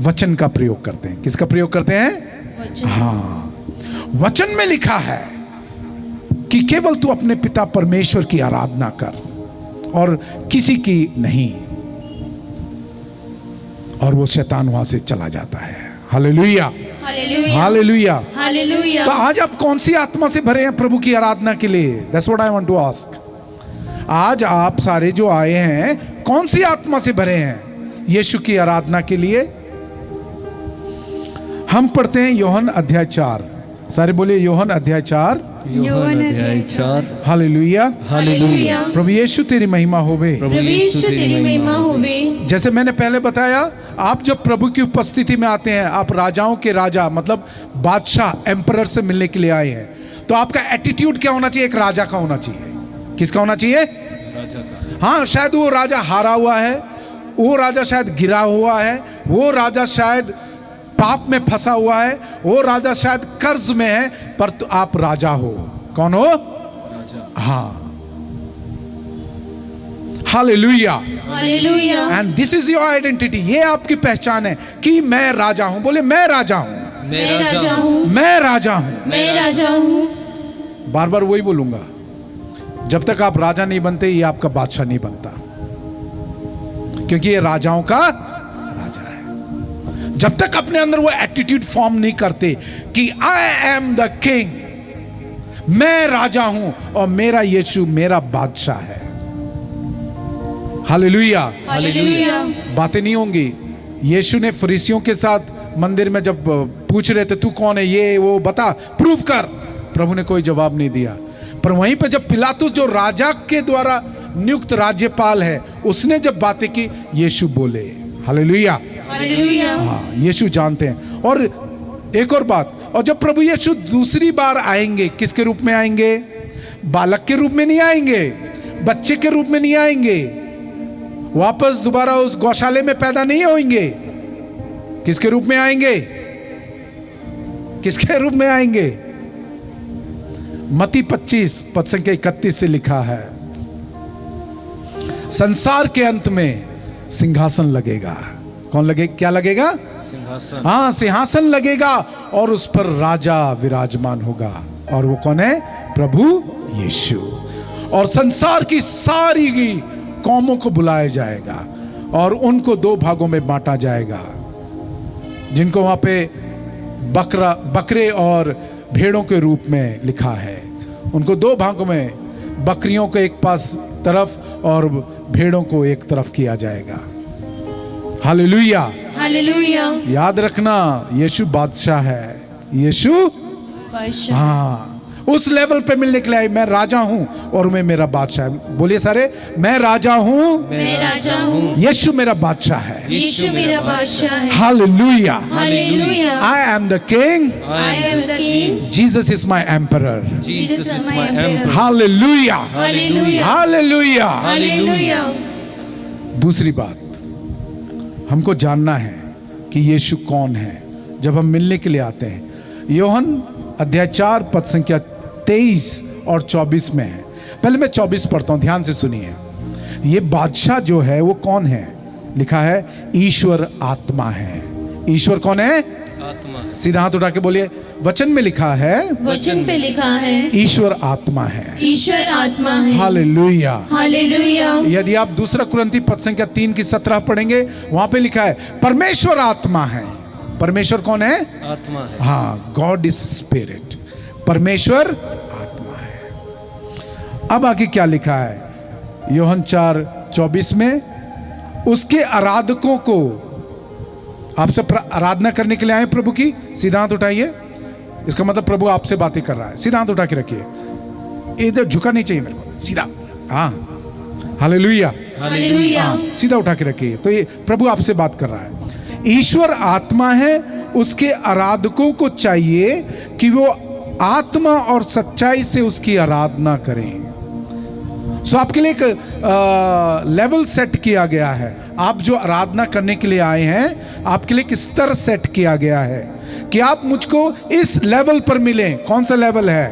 वचन का प्रयोग करते हैं। किसका प्रयोग करते हैं? वचन। हाँ, वचन में लिखा है कि केवल तू अपने पिता परमेश्वर की आराधना कर और किसी की नहीं, और वो शैतान वहां से चला जाता है। Hallelujah hallelujah hallelujah. हालेलुया। तो आज आप कौन सी आत्मा से भरे हैं प्रभु की आराधना के लिए? That's what I want to ask. आज आप सारे जो आए हैं कौन सी आत्मा से भरे हैं यीशु की आराधना के लिए? हम पढ़ते हैं यूहन्ना अध्याय 4। सारे बोलिए यूहन्ना अध्याय 4 यूहन्ना अध्याय 4। हालेलुया। हालेलुया। प्रभु यीशु तेरी महिमा होवे। प्रभु प्रभु यीशु तेरी महिमा होवे। जैसे मैंने पहले बताया, आप जब प्रभु की उपस्थिति में आते हैं, आप राजाओं के राजा मतलब बादशाह, एम्परर से मिलने के लिए आए हैं, तो आपका एटीट्यूड क्या होना चाहिए? एक राजा का होना चाहिए। किसका होना चाहिए? राजा का। हाँ, शायद वो राजा हारा हुआ है, वो राजा शायद गिरा हुआ है, वो राजा शायद पाप में फंसा हुआ है, वो राजा शायद कर्ज में है, पर तो आप राजा हो। कौन हो? राजा। हाँ, hallelujah. Hallelujah. And this is your identity. ये आपकी पहचान है कि मैं राजा हूं। बोले, मैं राजा हूं, मैं राजा हूँ। मैं राजा हूं। मैं राजा हूँ। बार बार वही बोलूंगा, जब तक आप राजा नहीं बनते, ये आपका बादशाह नहीं बनता, क्योंकि ये राजाओं का राजा है। जब तक अपने अंदर वो एटीट्यूड फॉर्म नहीं करते कि आई एम द किंग, मैं राजा हूं और मेरा यीशु मेरा बादशाह है। हालेलुया। हालेलुया। बातें नहीं होंगी। यीशु ने फरीसियों के साथ मंदिर में जब पूछ रहे थे, तू कौन है, ये वो बता, प्रूव कर, प्रभु ने कोई जवाब नहीं दिया। पर वहीं पे जब पिलातुस, जो राजा के द्वारा नियुक्त राज्यपाल है, उसने जब बातें की, यीशु बोले। हालेलुया। हालेलुया। हाँ, यीशु जानते हैं। और एक और बात, और जब प्रभु यीशु दूसरी बार आएंगे, किसके रूप में आएंगे? बालक के रूप में नहीं आएंगे, बच्चे के रूप में नहीं आएंगे, वापस दोबारा उस गौशाले में पैदा नहीं होंगे। किसके रूप में आएंगे? किसके रूप में आएंगे? मत्ती 25 पद संख्या 31 से लिखा है, संसार के अंत में सिंहासन लगेगा। कौन लगे? क्या लगेगा? सिंहासन। हाँ, सिंहासन लगेगा और उस पर राजा विराजमान होगा। और वो कौन है? प्रभु यीशु। और संसार की सारी कौमों को बुलाया जाएगा और उनको दो भागों में बांटा जाएगा, जिनको वहां पे बकरे और भेड़ों के रूप में लिखा है। उनको दो भागों में, बकरियों को एक पास तरफ और भेड़ों को एक तरफ किया जाएगा। हालेलुया। हालेलुया। याद रखना, यीशु बादशाह है। यीशु, बादशाह। हाँ, उस लेवल पे मिलने के लिए मैं राजा हूं और मैं मेरा बादशाह है। बोलिए सारे, मैं राजा हूं, मैं राजा हूँ। यीशु मेरा बादशाह है। यीशु मेरा बादशाह है। Hallelujah. Hallelujah. I am the king, I am the king. Jesus is my emperor. Jesus is my emperor. Hallelujah. Hallelujah. Hallelujah. Hallelujah. दूसरी बात, हमको जानना है कि यीशु कौन है जब हम मिलने के लिए आते हैं। यूहन्ना अध्याय 4 पद संख्या 23 और 24 में है। पहले मैं 24 पढ़ता हूं, ध्यान से सुनिए। ये बादशाह जो है वो कौन है? लिखा है ईश्वर आत्मा है। ईश्वर कौन है? आत्मा है। सीधा हाथ उठा के बोलिए, वचन में लिखा है, वचन पे लिखा है, ईश्वर आत्मा है। ईश्वर आत्मा है। हालेलुया। हालेलुया। यदि आप दूसरा कुरिन्थी पद संख्या 3 की 17 पढ़ेंगे, वहां पे लिखा है परमेश्वर आत्मा है। परमेश्वर कौन है? आत्मा है। हाँ, गॉड इज स्पिरिट। परमेश्वर आत्मा है। अब आगे क्या लिखा है? यूहन्ना 4:24 में, उसके आराधकों को, आपसे आराधना करने के लिए आए प्रभु की, सीधा हाथ उठाइए। इसका मतलब प्रभु आपसे बातें कर रहा है। सीधा हाथ उठा के रखिए, इधर झुका नहीं चाहिए मेरे को, सीधा। हाँ, हालेलुया। हालेलुया। सीधा उठा के रखिए। तो ये प्रभु आपसे बात कर रहा है। ईश्वर आत्मा है, उसके आराधकों को चाहिए कि वो आत्मा और सच्चाई से उसकी आराधना करें। सो आपके लिए एक लेवल सेट किया गया है। आप जो आराधना करने के लिए आए हैं, आपके लिए एक स्तर सेट किया गया है कि आप मुझको इस लेवल पर मिलें। कौन सा लेवल है?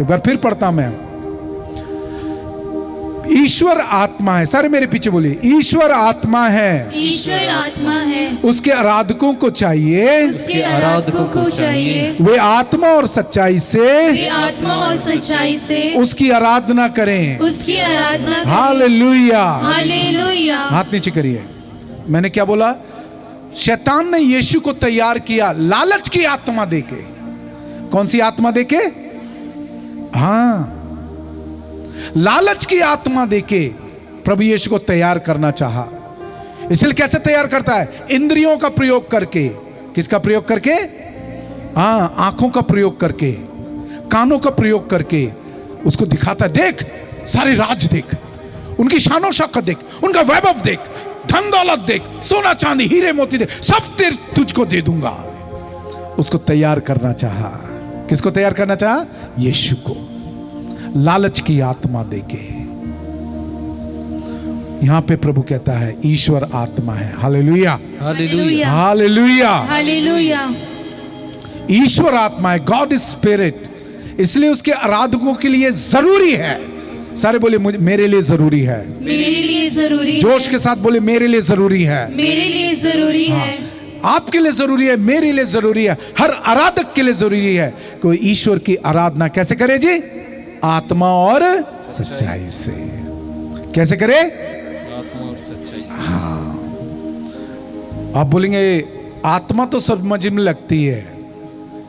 एक बार फिर पढ़ता मैं, ईश्वर आत्मा है। सारे मेरे पीछे बोलिए, ईश्वर आत्मा है, ईश्वर आत्मा है, उसके आराधकों को चाहिए, उसके आराधकों को चाहिए वे आत्मा और सच्चाई से, वे आत्मा और सच्चाई से उसकी आराधना करें। उसकी आराधना करें। हालेलुया। हालेलुया। हाथ नीचे करिए। मैंने क्या बोला? शैतान ने यीशु को तैयार किया लालच की आत्मा देके। कौन सी आत्मा देके? हाँ, लालच की आत्मा देके प्रभु यीशु को तैयार करना चाहा। इसलिए कैसे तैयार करता है? इंद्रियों का प्रयोग करके। किसका प्रयोग करके? हाँ, आंखों का प्रयोग करके, कानों का प्रयोग करके उसको दिखाता है, देख सारे राज देख, उनकी शानो शौकत देख, उनका वैभव देख, धन दौलत देख, सोना चांदी हीरे मोती देख, सब तुझको दे दूंगा। उसको तैयार करना चाहा। किसको तैयार करना चाहा? यीशु को, लालच की आत्मा देके। यहां पे प्रभु कहता है ईश्वर आत्मा है। Hallelujah, hallelujah, hallelujah, hallelujah. ईश्वर आत्मा है, गॉड इज स्पिरिट। इसलिए उसके आराधकों के लिए जरूरी है, सारे बोले मेरे लिए जरूरी है, मेरे लिए जरूरी जोश है, के साथ बोले मेरे लिए जरूरी है, मेरे लिए जरूरी है, आपके लिए जरूरी है, मेरे लिए जरूरी है, हर आराधक के लिए जरूरी है। कोई ईश्वर की आराधना कैसे करे जी? आत्मा और सच्चाई से। कैसे करे? आत्मा और सच्चाई। हाँ, आप बोलेंगे आत्मा तो समझ में लगती है,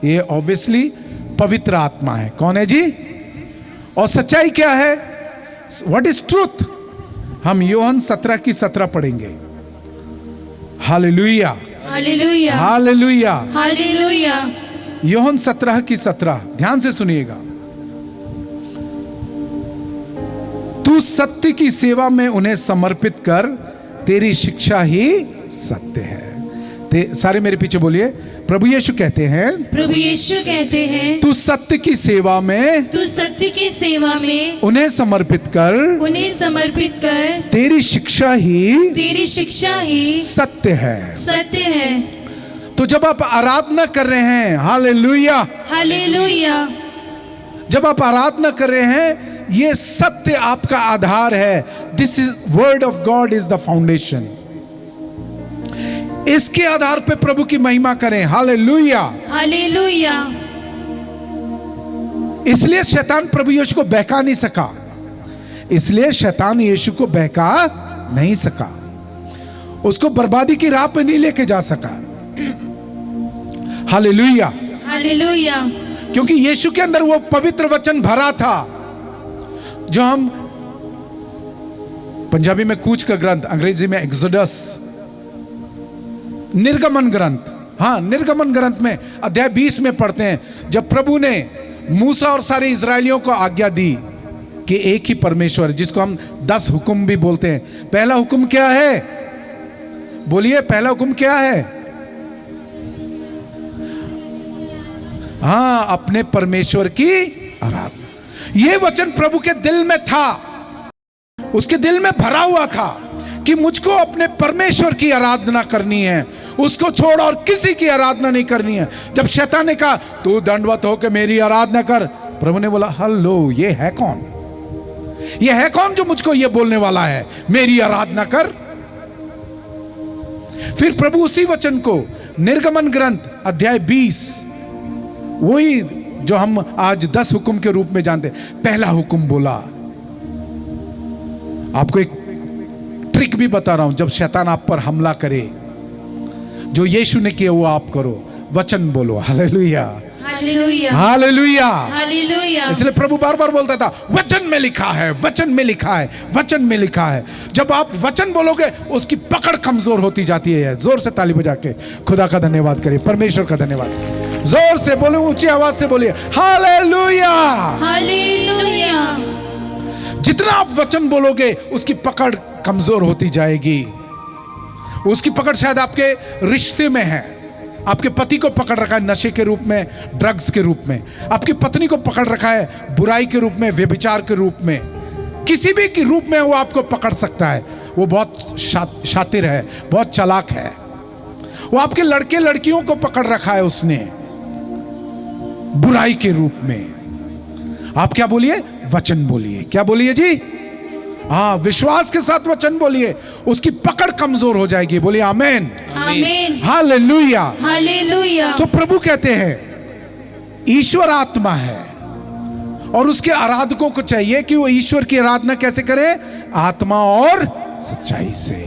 ये ऑब्वियसली पवित्र आत्मा है। कौन है जी? और सच्चाई क्या है? What is truth? हम योहन 17 की 17 पढ़ेंगे। Hallelujah, hallelujah, hallelujah. Hallelujah. Yohan 17 की 17 ध्यान से सुनिएगा। तू सत्य की सेवा में उन्हें समर्पित कर, तेरी शिक्षा ही सत्य है। सारे मेरे पीछे बोलिए, प्रभु यीशु कहते हैं, प्रभु यीशु कहते हैं, तू सत्य की सेवा में, तू सत्य की सेवा में उन्हें समर्पित कर, उन्हें समर्पित कर, तेरी शिक्षा ही तेरी शिक्षा ही सत्य है। सत्य है। तो जब आप आराधना कर रहे हैं, हालेलुया, हालेलुया, जब आप आराधना कर रहे हैं, ये सत्य आपका आधार है। This is word of God is the foundation. इसके आधार पे प्रभु की महिमा करें। Hallelujah, hallelujah. इसलिए शैतान प्रभु यीशु को बहका नहीं सका, इसलिए शैतान यीशु को बहका नहीं सका, उसको बर्बादी की राह पे नहीं लेके जा सका। Hallelujah, hallelujah. क्योंकि यीशु के अंदर वो पवित्र वचन भरा था, जो हम पंजाबी में कूच का ग्रंथ, अंग्रेजी में एक्सोडस, निर्गमन ग्रंथ, हाँ निर्गमन ग्रंथ में अध्याय 20 में पढ़ते हैं, जब प्रभु ने मूसा और सारे इजरायलियों को आज्ञा दी कि एक ही परमेश्वर, जिसको हम 10 हुक्म भी बोलते हैं। पहला हुक्म क्या है? बोलिए, पहला हुक्म क्या है? हाँ, अपने परमेश्वर की आराधना। यह वचन प्रभु के दिल में था, उसके दिल में भरा हुआ था कि मुझको अपने परमेश्वर की आराधना करनी है, उसको छोड़ और किसी की आराधना नहीं करनी है। जब शैतान ने कहा तू दंडवत होकर मेरी आराधना कर, प्रभु ने बोला हेलो, ये है कौन? ये है कौन जो मुझको ये बोलने वाला है मेरी आराधना कर? फिर प्रभु उसी वचन को निर्गमन ग्रंथ अध्याय 20, वही जो हम आज 10 हुक्म के रूप में जानते, पहला हुक्म बोला। आपको एक ट्रिक भी बता रहा हूं, जब शैतान आप पर हमला करे, जो यीशु ने किया वो आप करो, वचन बोलो। Hallelujah, hallelujah, hallelujah, hallelujah. इसलिए प्रभु बार बार बोलता था वचन में लिखा है, वचन में लिखा है, वचन में लिखा है। जब आप वचन बोलोगे उसकी पकड़ कमजोर होती जाती है। जोर से ताली बजा के खुदा का धन्यवाद करिए, परमेश्वर का धन्यवाद। जोर से बोलो, ऊंची आवाज से बोलिए हालेलुया, हालेलुया। जितना आप वचन बोलोगे उसकी पकड़ कमजोर होती जाएगी। उसकी पकड़ शायद आपके रिश्ते में है, आपके पति को पकड़ रखा है नशे के रूप में, ड्रग्स के रूप में, आपकी पत्नी को पकड़ रखा है बुराई के रूप में, व्यभिचार के रूप में, किसी भी के रूप में वो आपको पकड़ सकता है। वो बहुत शातिर है, बहुत चालाक है। वो आपके लड़के लड़कियों को पकड़ रखा है उसने बुराई के रूप में। आप क्या बोलिए? वचन बोलिए। क्या बोलिए जी? हाँ, विश्वास के साथ वचन बोलिए, उसकी पकड़ कमजोर हो जाएगी। बोलिए आमेन, आमीन, हालेलुया, हालेलुया। तो प्रभु कहते हैं ईश्वर आत्मा है और उसके आराधकों को चाहिए कि वो ईश्वर की आराधना कैसे करें? आत्मा और सच्चाई से।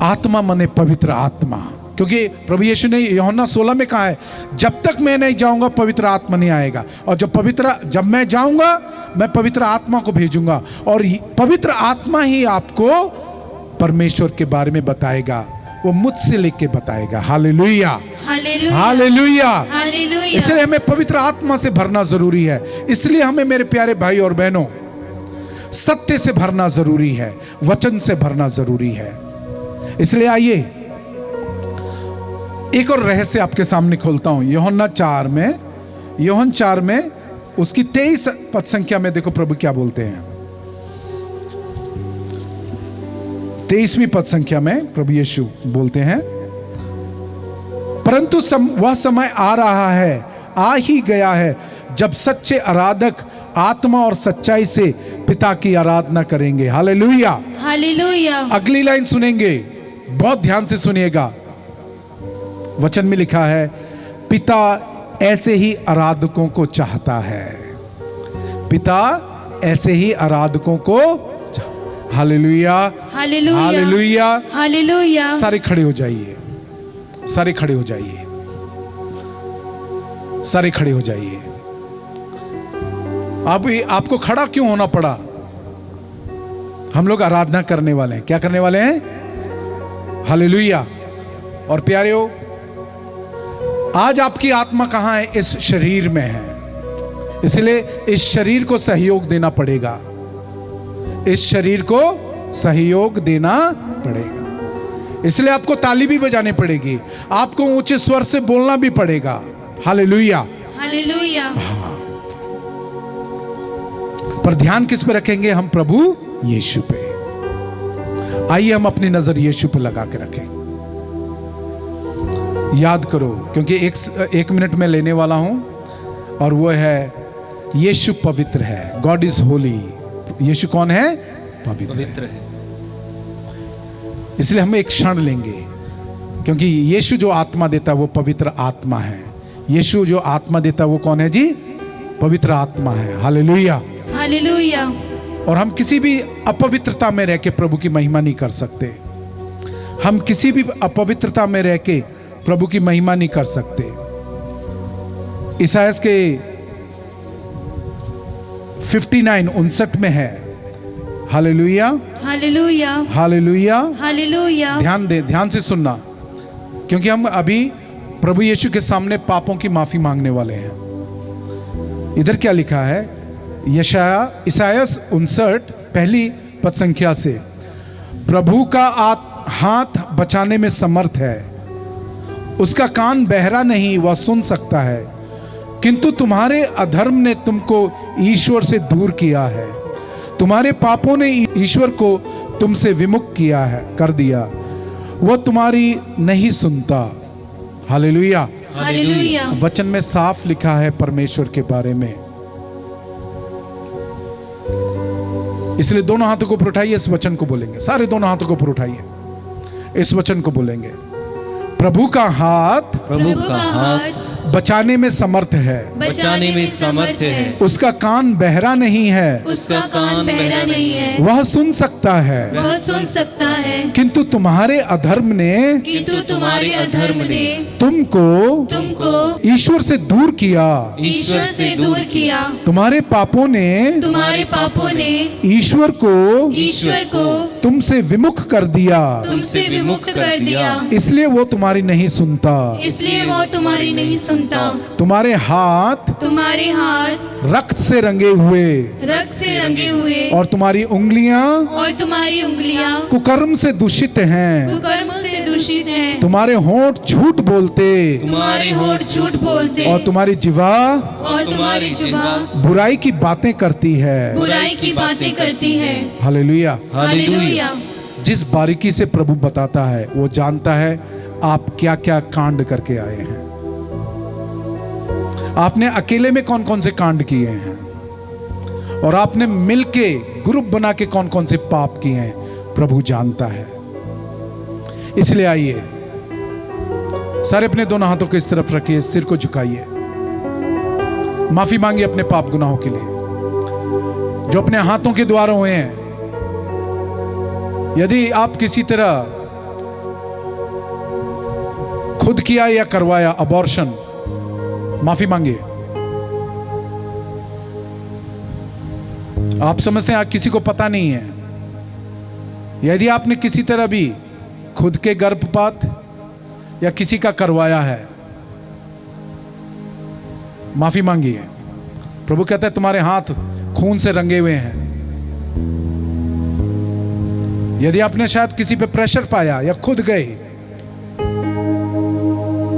आत्मा माने पवित्र आत्मा, क्योंकि प्रभु यीशु ने यूहन्ना 16 में कहा है जब तक मैं नहीं जाऊंगा पवित्र आत्मा नहीं आएगा, और जब मैं जाऊंगा मैं पवित्र आत्मा को भेजूंगा, और पवित्र आत्मा ही आपको परमेश्वर के बारे में बताएगा, वो मुझसे लेके बताएगा। Hallelujah, hallelujah, hallelujah. हालेलुया। इसलिए हमें पवित्र आत्मा से भरना जरूरी है। इसलिए हमें मेरे प्यारे भाई और बहनों सत्य से भरना जरूरी है, वचन से भरना जरूरी है। इसलिए आइए एक और रहस्य आपके सामने खोलता हूं। यूहन्ना 4 में उसकी 23 पद संख्या में देखो प्रभु क्या बोलते हैं। 23वीं पद संख्या में प्रभु यीशु बोलते हैं, परंतु वह समय आ रहा है, आ ही गया है, जब सच्चे आराधक आत्मा और सच्चाई से पिता की आराधना करेंगे। Hallelujah, hallelujah. अगली लाइन सुनेंगे, बहुत ध्यान से सुनिएगा। वचन में लिखा है, पिता ऐसे ही आराधकों को चाहता है। पिता ऐसे ही आराधकों को। Hallelujah, hallelujah, hallelujah, hallelujah. सारे खड़े हो जाइए, सारे खड़े हो जाइए, सारे खड़े हो जाइए। अब आपको खड़ा क्यों होना पड़ा? हम लोग आराधना करने वाले हैं। क्या करने वाले हैं? हालेलुया। और प्यारेओ, आज आपकी आत्मा कहां है? इस शरीर में है। इसलिए इस शरीर को सहयोग देना पड़ेगा, इस शरीर को सहयोग देना पड़ेगा। इसलिए आपको ताली भी बजानी पड़ेगी, आपको ऊंचे स्वर से बोलना भी पड़ेगा। Hallelujah, hallelujah. पर ध्यान किस पे रखेंगे हम? प्रभु यीशु पे। आइए हम अपनी नजर यीशु पे लगा के रखें। याद करो, क्योंकि एक मिनट में लेने वाला हूं, और वो है यीशु पवित्र है। God is Holi. यीशु कौन है? पवित्र है। इसलिए हम एक क्षण लेंगे, क्योंकि यीशु जो आत्मा देता है वो पवित्र आत्मा है। यीशु जो आत्मा देता है वो कौन है जी? पवित्र आत्मा है। Hallelujah, hallelujah. और हम किसी भी अपवित्रता में रह के प्रभु की महिमा नहीं कर सकते। हम किसी भी अपवित्रता में रह के प्रभु की महिमा नहीं कर सकते। ईसायास के 59 में है। Hallelujah, hallelujah, hallelujah, hallelujah. ध्यान से सुनना, क्योंकि हम अभी प्रभु यीशु के सामने पापों की माफी मांगने वाले हैं। इधर क्या लिखा है? ईसायास 59 पहली पद संख्या से, प्रभु का हाथ बचाने में समर्थ है, उसका कान बहरा नहीं, वह सुन सकता है, किंतु तुम्हारे अधर्म ने तुमको ईश्वर से दूर किया है, तुम्हारे पापों ने ईश्वर को तुमसे विमुख किया है, कर दिया, वह तुम्हारी नहीं सुनता। Hallelujah, hallelujah. वचन में साफ लिखा है परमेश्वर के बारे में। इसलिए दोनों हाथों को ऊपर उठाइए, इस वचन को बोलेंगे। सारे दोनों हाथों को ऊपर उठाइए, इस वचन को बोलेंगे। प्रभु का हाथ, प्रभु का हाथ बचाने में समर्थ है, बचाने में समर्थ है, उसका कान बहरा नहीं है, उसका कान बहरा नहीं है, वह सुन सकता है, वह सुन सकता है, किंतु तुम्हारे अधर्म ने, किंतु तुम्हारे अधर्म ने तुमको ईश्वर से दूर किया, ईश्वर से दूर किया, तुम्हारे पापों ने ईश्वर को तुमसे विमुख कर दिया, तुमसे विमुक्त कर दिया, इसलिए वो तुम्हारी नहीं सुनता, इसलिए वो तुम्हारी नहीं सुनता। तुम्हारे हाथ रक्त से रंगे हुए और तुम्हारी उंगलियां कुकर्म से दूषित हैं, तुम्हारे होंठ झूठ बोलते और तुम्हारी जिह्वा बुराई की बातें करती है। Hallelujah, hallelujah. जिस बारीकी से प्रभु बताता है वो जानता है आप क्या क्या कांड करके आए हैं, आपने अकेले में कौन कौन से कांड किए हैं, और आपने मिलके ग्रुप बना के कौन कौन से पाप किए हैं, प्रभु जानता है। इसलिए आइए सारे अपने दोनों हाथों को इस तरफ रखिए, सिर को झुकाइए, माफी मांगिए अपने पाप गुनाहों के लिए जो अपने हाथों के द्वारा हुए हैं। यदि आप किसी तरह खुद किया या करवाया अबॉर्शन, माफी मांगिए। आप समझते हैं किसी को पता नहीं है, यदि आपने किसी तरह भी खुद के गर्भपात या किसी का करवाया है? माफी मांगिए। प्रभु कहता है तुम्हारे हाथ खून से रंगे हुए हैं। यदि आपने शायद किसी पे प्रेशर पाया या खुद गए,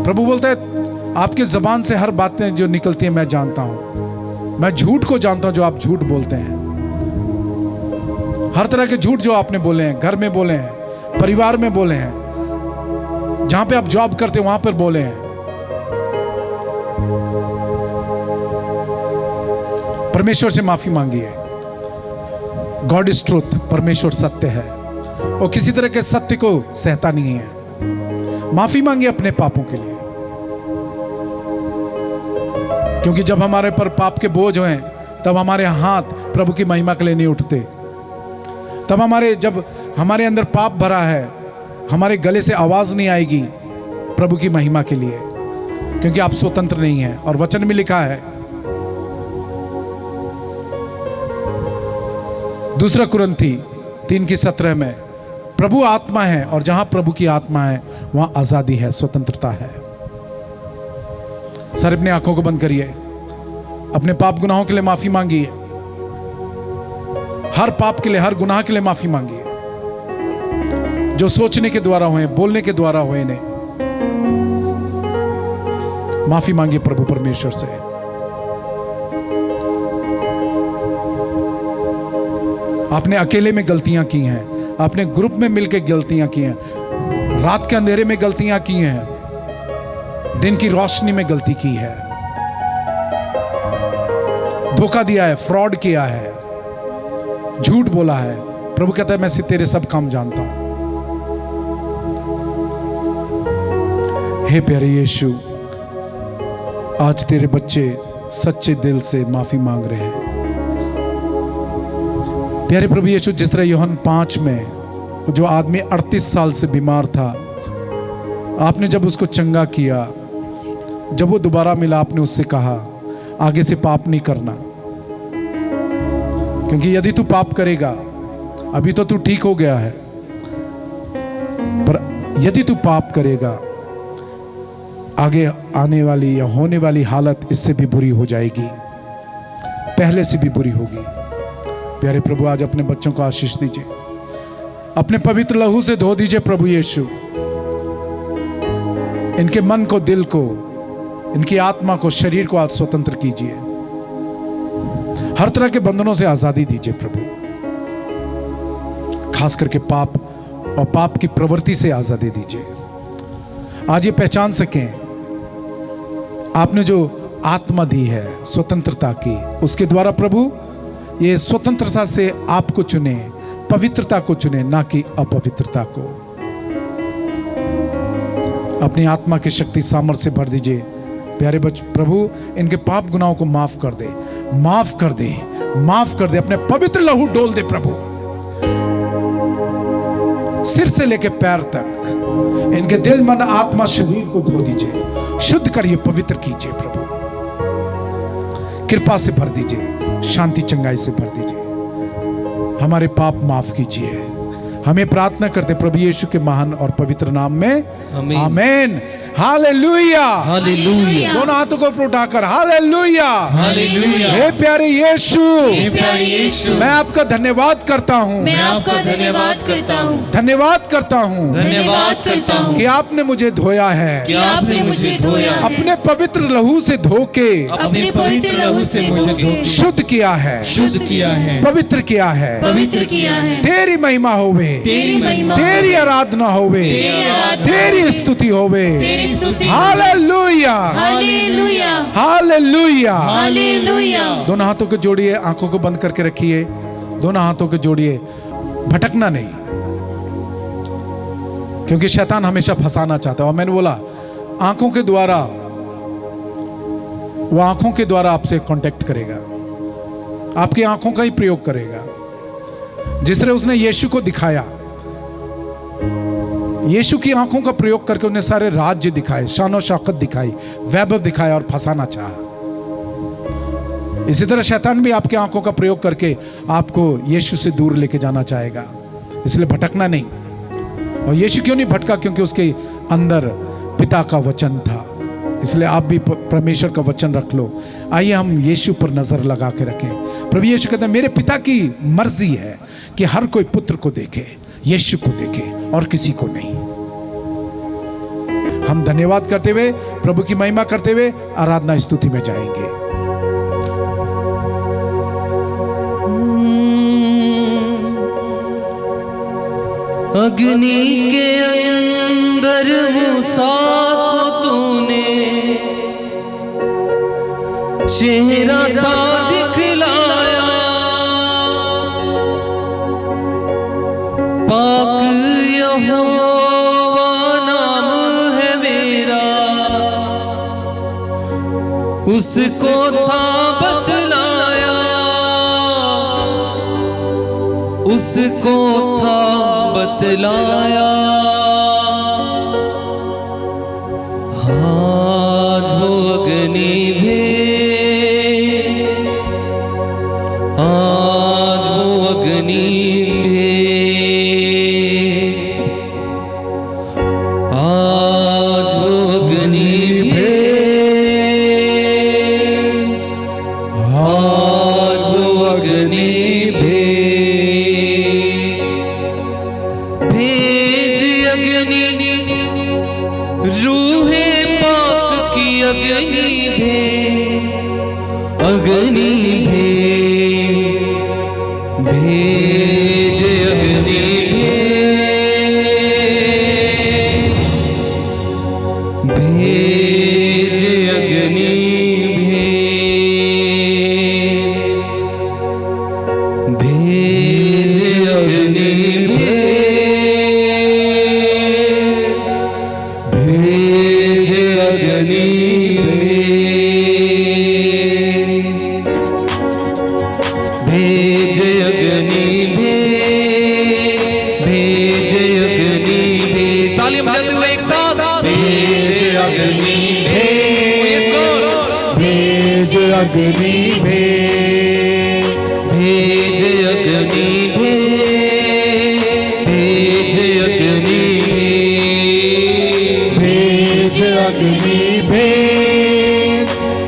प्रभु बोलता है आपके जबान से हर बातें जो निकलती हैं मैं जानता हूं। मैं झूठ को जानता हूं जो आप झूठ बोलते हैं। हर तरह के झूठ जो आपने बोले हैं, घर में बोले हैं, परिवार में बोले हैं, जहां पे आप जॉब करते हैं वहां पर बोले हैं। परमेश्वर से माफी मांगिए। गॉड इज ट्रूथ, परमेश्वर सत्य है और किसी तरह के सत्य को सहता नहीं है। माफी मांगिए अपने पापों के लिए, क्योंकि जब हमारे पर पाप के बोझ हों तब हमारे हाथ प्रभु की महिमा के लिए नहीं उठते। तब जब हमारे अंदर पाप भरा है, हमारे गले से आवाज नहीं आएगी प्रभु की महिमा के लिए, क्योंकि आप स्वतंत्र नहीं हैं। और वचन में लिखा है 2 कुरिन्थी 3:17 में, प्रभु आत्मा है और जहां प्रभु की आत्मा है वहां आजादी है, स्वतंत्रता है। सर अपनी आंखों को बंद करिए, अपने पाप गुनाहों के लिए माफी मांगिए। हर पाप के लिए, हर गुनाह के लिए माफी मांगिए जो सोचने के द्वारा हुए, बोलने के द्वारा हुए ने। माफी मांगिए प्रभु परमेश्वर से। आपने अकेले में गलतियां की हैं, आपने ग्रुप में मिलकर गलतियां की हैं, रात के अंधेरे में गलतियां की हैं, दिन की रोशनी में गलती की है, धोखा दिया है, फ्रॉड किया है, झूठ बोला है। प्रभु कहता है मैं से तेरे सब काम जानता हूं। हे प्यारे यीशु, आज तेरे बच्चे सच्चे दिल से माफी मांग रहे हैं। प्यारे प्रभु यीशु, जिस तरह यूहन्ना 5 में जो आदमी 38 साल से बीमार था, आपने जब उसको चंगा किया, जब वो दोबारा मिला, आपने उससे कहा आगे से पाप नहीं करना, क्योंकि यदि तू पाप करेगा, अभी तो तू ठीक हो गया है, पर यदि तू पाप करेगा, आगे आने वाली या होने वाली हालत इससे भी बुरी हो जाएगी, पहले से भी बुरी होगी। प्यारे प्रभु, आज अपने बच्चों को आशीष दीजिए, अपने पवित्र लहू से धो दीजिए प्रभु यीशु। इनके मन को, दिल को, इनकी आत्मा को, शरीर को आज स्वतंत्र कीजिए। हर तरह के बंधनों से आजादी दीजिए प्रभु, खास करके पाप और पाप की प्रवृत्ति से आजादी दीजिए। आज ये पहचान सकें आपने जो आत्मा दी है स्वतंत्रता की, उसके द्वारा प्रभु ये स्वतंत्रता से आपको चुने, पवित्रता को चुने, ना कि अपवित्रता को। अपनी आत्मा की शक्ति सामर्थ्य से भर दीजिए। प्यारे प्रभु, इनके पाप गुनाहों को माफ कर दे, माफ कर दे, माफ कर दे। अपने पवित्र लहू डोल दे प्रभु, सिर से लेके पैर तक इनके दिल, मन, आत्मा, शरीर को धो दीजिए, शुद्ध करिए, पवित्र कीजिए प्रभु। कृपा से भर दीजिए, शांति चंगाई से भर दीजिए। हमारे पाप माफ कीजिए। हमें प्रार्थना करते प्रभु यीशु के महान और पवित्र नाम में, आमीन, आमीन। Hallelujah, hallelujah. दोनों हाथों को उठाकर हालेलुया, हालेलुया। हे प्यारे यीशु, मैं आपका धन्यवाद करता हूँ, मैं आपका धन्यवाद करता हूँ, धन्यवाद करता हूँ, धन्यवाद करता हूँ कि आपने मुझे धोया है, कि आपने मुझे धोया है, अपने पवित्र लहू से धोके, अपने पवित्र लहू से मुझे धोके शुद्ध किया है, शुद्ध किया है, पवित्र किया है, पवित्र किया है। तेरी महिमा होवे, तेरी महिमा, तेरी आराधना होवे, तेरी स्तुति होवे। Hallelujah, hallelujah, hallelujah, hallelujah. दोनों हाथों को जोड़िए, आंखों को बंद करके रखिए, दोनों हाथों को जोड़िए। भटकना नहीं, क्योंकि शैतान हमेशा फंसाना चाहता है। और मैंने बोला आंखों के द्वारा, वो आंखों के द्वारा आपसे कांटेक्ट करेगा, आपकी आंखों का ही प्रयोग करेगा। जिस तरह उसने यीशु को दिखाया, यीशु की आंखों का प्रयोग करके उन्हें सारे राज्य दिखाए, शान शौकत दिखाई, वैभव दिखाया और फंसाना चाहा। इसी तरह शैतान भी आपकी आंखों का प्रयोग करके आपको यीशु से दूर लेके जाना चाहेगा। इसलिए भटकना नहीं, और यीशु क्यों नहीं भटका? क्योंकि उसके अंदर पिता का वचन था। इसलिए आप भी परमेश्वर का वचन रख लो। आइए हम यीशु पर नजर लगा के रखें। प्रभु यीशु कहते हैं मेरे पिता की मर्जी है कि हर कोई पुत्र को देखे, यीशु को देखे और किसी को नहीं। हम धन्यवाद करते हुए, प्रभु की महिमा करते हुए आराधना स्तुति में जाएंगे। अग्नि के अंदर मूसा को तूने चेहरा था दिखलाया, पाक यहोवा नाम है मेरा, उसको था बतलाया, उसको था बतलाया। आज वो अग्नि भेज, आज वो अग्नि भेज, आज वो अग्नि भेज, आज वो अग्नि भेज अग्नि, रूहे पाक की अग्नि भेज, अग्नि भेज, भेज अग्नि भेज, भेज अग्नि भेज, भेज अग्नि भेज अग्नि भेज अग्नि भेज अग्नि भेज। तालियां बजाते हुए एक साथ, भेज अग्नि भेज, भेज अग्नि भेज, भेज अग्नि भेज, भेज अग्नि भेज, भेज अग्नि भेज,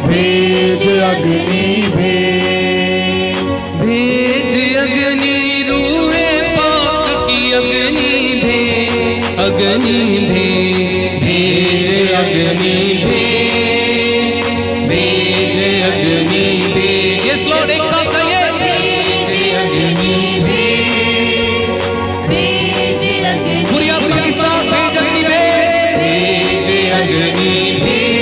भेज अग्नि भेज, भेज अग्नि, रूहे पाक की अग्नि भेज, अग्नि भेज, भेज अग्नि भेज, भेज अग्नि भेज। यस लॉर्ड, एक साथ गाइए। भेज अग्नि भेज, भेज अग्नि पूरी आत्मा के साथ, भेज अग्नि भेज, भेज अग्नि भेज,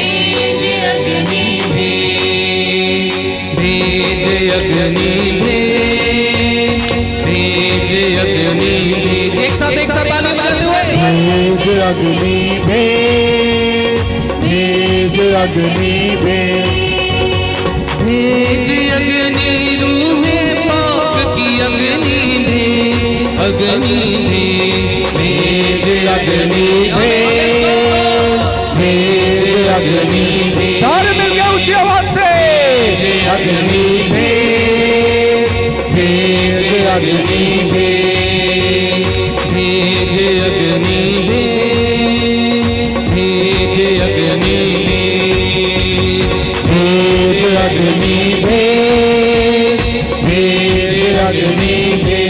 भेज अग्नि भेज, भेज अग्नि भेज, भेज अग्नि भेज। एक साथ ताली बजाते हुए, भेज अग्नि भेज, भेज अग्नि भेज, भेज अग्नि, रूहे पाक की अग्नि भेज, अग्नि भेज, भेज अग्नि भेज, भेज अग्नि भेज। सारे मिल गए ऊंची आवाज से, अग्नि भेज, भेज अग्नि भेज, भेज अग्नि भेज, भेज अग्नि भेज, भेज अग्नि भेज, भेज अग्नि भेज।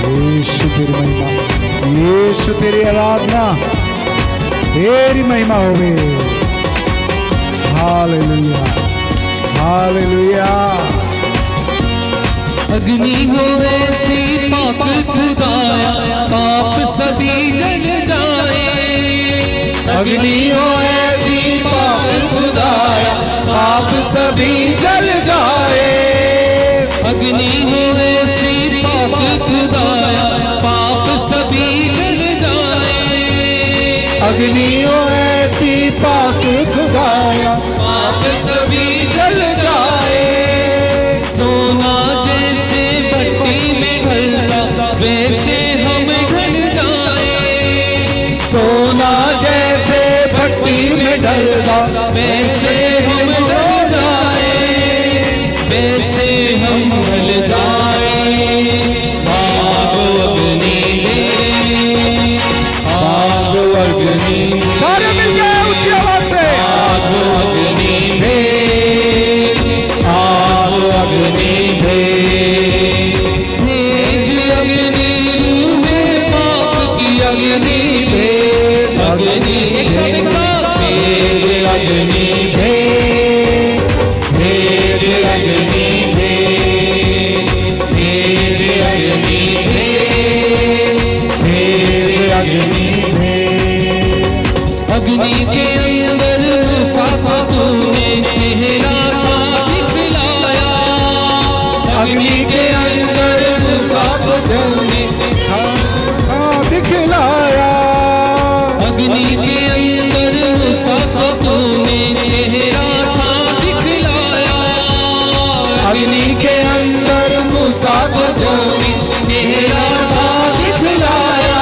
यीशु तेरी महिमा, यीशु तेरी आराधना, तेरी महिमा होवे। Hallelujah, hallelujah. अग्नि हो ऐसी पाक खुदाया, पाप सभी जल जाए। अग्नि हो ऐसी पाक खुदाया, पाप सभी जल जाए। अग्नि हो ऐसी पाक खुदाया, पाप सभी जल जाए। अग्नि हो ऐसी पाक खुदाया, पाप सभी जल जाए। सोना जैसे भट्टी में ढलता, वैसे हम ढल जाए। सोना जैसे भट्टी में डरता, वैसे हम डर जाए, वैसे हम ढल जाए। आग अग्नि में, आग अग्नि में, सारे मिलके ऊंची आवाज से आग अग्नि में, आग अग्नि में, भेज अग्नि रूहे पाप की अग्नि भेज अग्नि, एक साथ भेज अग्नि भेज, भेज अग्नि भेज, भेज अग्नि भेज, भेज अग्नि भेज। अग्नि के अंदर मूसा को तूने चेहरा था दिखलाया, अग्नि के अंदर मूसा को तूने दिखलाया, अग्नि के अंदर मूसा को तूने चेहरा था दिखलाया, अग्नि के अंदर मूसा को तूने चेहरा था दिखलाया।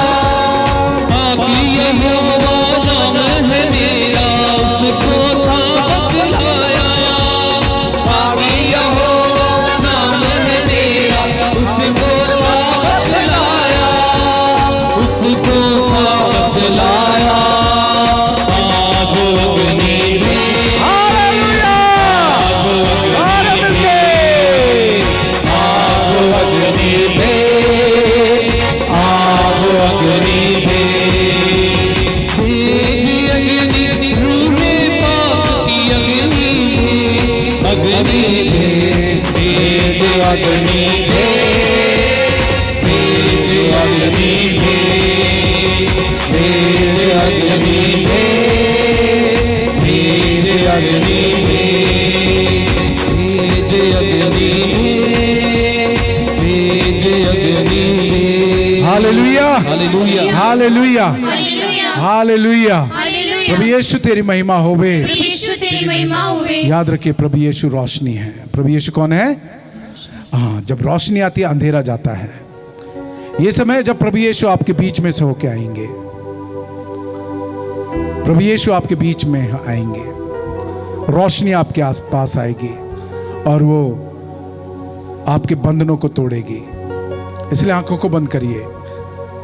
बाकी यहोवा नाम है मेरा, उसको था बतलाया, बाकी यहोवा नाम है मेरा, उसको था बतलाया, उसको था बतलाया। आग अग्नि में, हालेलुया, आग सारे मिलके आग अग्नि में, आग अग्नि में, भेज अग्नि रूहे पाप की अग्नि में, अग्नि में, भेज अग्नि में, भेज अग्नि में, भेज अग्नि में, भेज अग्नि में, भेज अग्नि में, भेज अग्नि में। Hallelujah, hallelujah, hallelujah, hallelujah, hallelujah. Hallelujah. प्रभु यीशु तेरी महिमा होवे। प्रभु यीशु तेरी महिमा होवे। याद रखिए, प्रभु यीशु रोशनी है। प्रभु यीशु कौन है? हाँ, जब रोशनी आती है अंधेरा जाता है। ये समय जब प्रभु यीशु आपके बीच में से होके आएंगे, प्रभु यीशु आपके बीच में आएंगे, रोशनी आपके आसपास आएगी और वो आपके बंधनों को तोड़ेगी। इसलिए आंखों को बंद करिए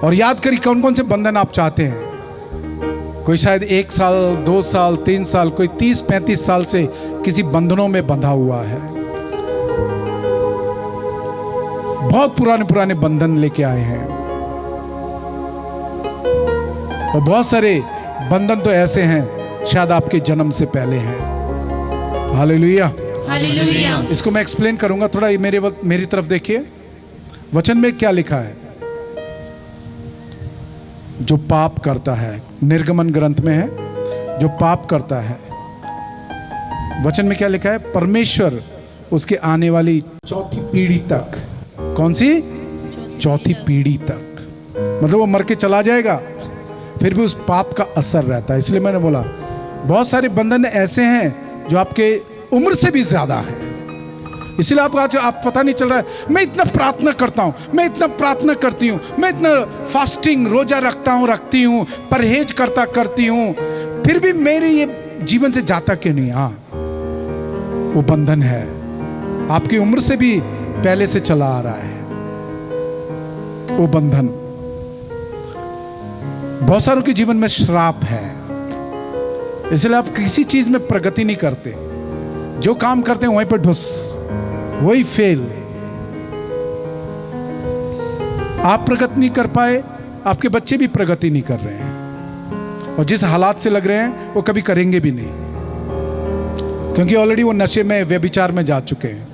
और याद करिए कौन कौन से बंधन आप चाहते हैं। कोई शायद 1 साल, 2 साल, 3 साल, कोई 30-35 साल से किसी बंधनों में बंधा हुआ है। बहुत पुराने पुराने बंधन लेके आए हैं और बहुत सारे बंधन तो ऐसे हैं शायद आपके जन्म से पहले हैं। Hallelujah, hallelujah. इसको मैं एक्सप्लेन करूंगा थोड़ा। ये मेरी तरफ देखिए, वचन में क्या लिखा है। जो पाप करता है, निर्गमन ग्रंथ में है, जो पाप करता है, वचन में क्या लिखा है? परमेश्वर उसके आने वाली 4थी पीढ़ी तक, कौन सी? 4थी पीढ़ी तक, मतलब वो मर के चला जाएगा फिर भी उस पाप का असर रहता है। इसलिए मैंने बोला बहुत सारे बंधन ऐसे हैं जो आपके उम्र से भी ज्यादा हैं। इसलिए आपको आज आप पता नहीं चल रहा है। मैं इतना प्रार्थना करता हूँ, मैं इतना प्रार्थना करती हूँ, मैं इतना फास्टिंग रोजा रखती हूँ, परहेज करती हूँ, फिर भी मेरे ये जीवन से जाता क्यों नहीं? हाँ, वो बंधन है, आपकी उम्र से भी पहले से चला आ रहा है वो बंधन। बहुत सारों के जीवन में श्राप है, इसलिए आप किसी चीज में प्रगति नहीं करते। जो काम करते हैं वहीं पर ढुस, वही फेल। आप प्रगति नहीं कर पाए, आपके बच्चे भी प्रगति नहीं कर रहे हैं, और जिस हालात से लग रहे हैं वो कभी करेंगे भी नहीं, क्योंकि ऑलरेडी वो नशे में, व्यभिचार में जा चुके हैं,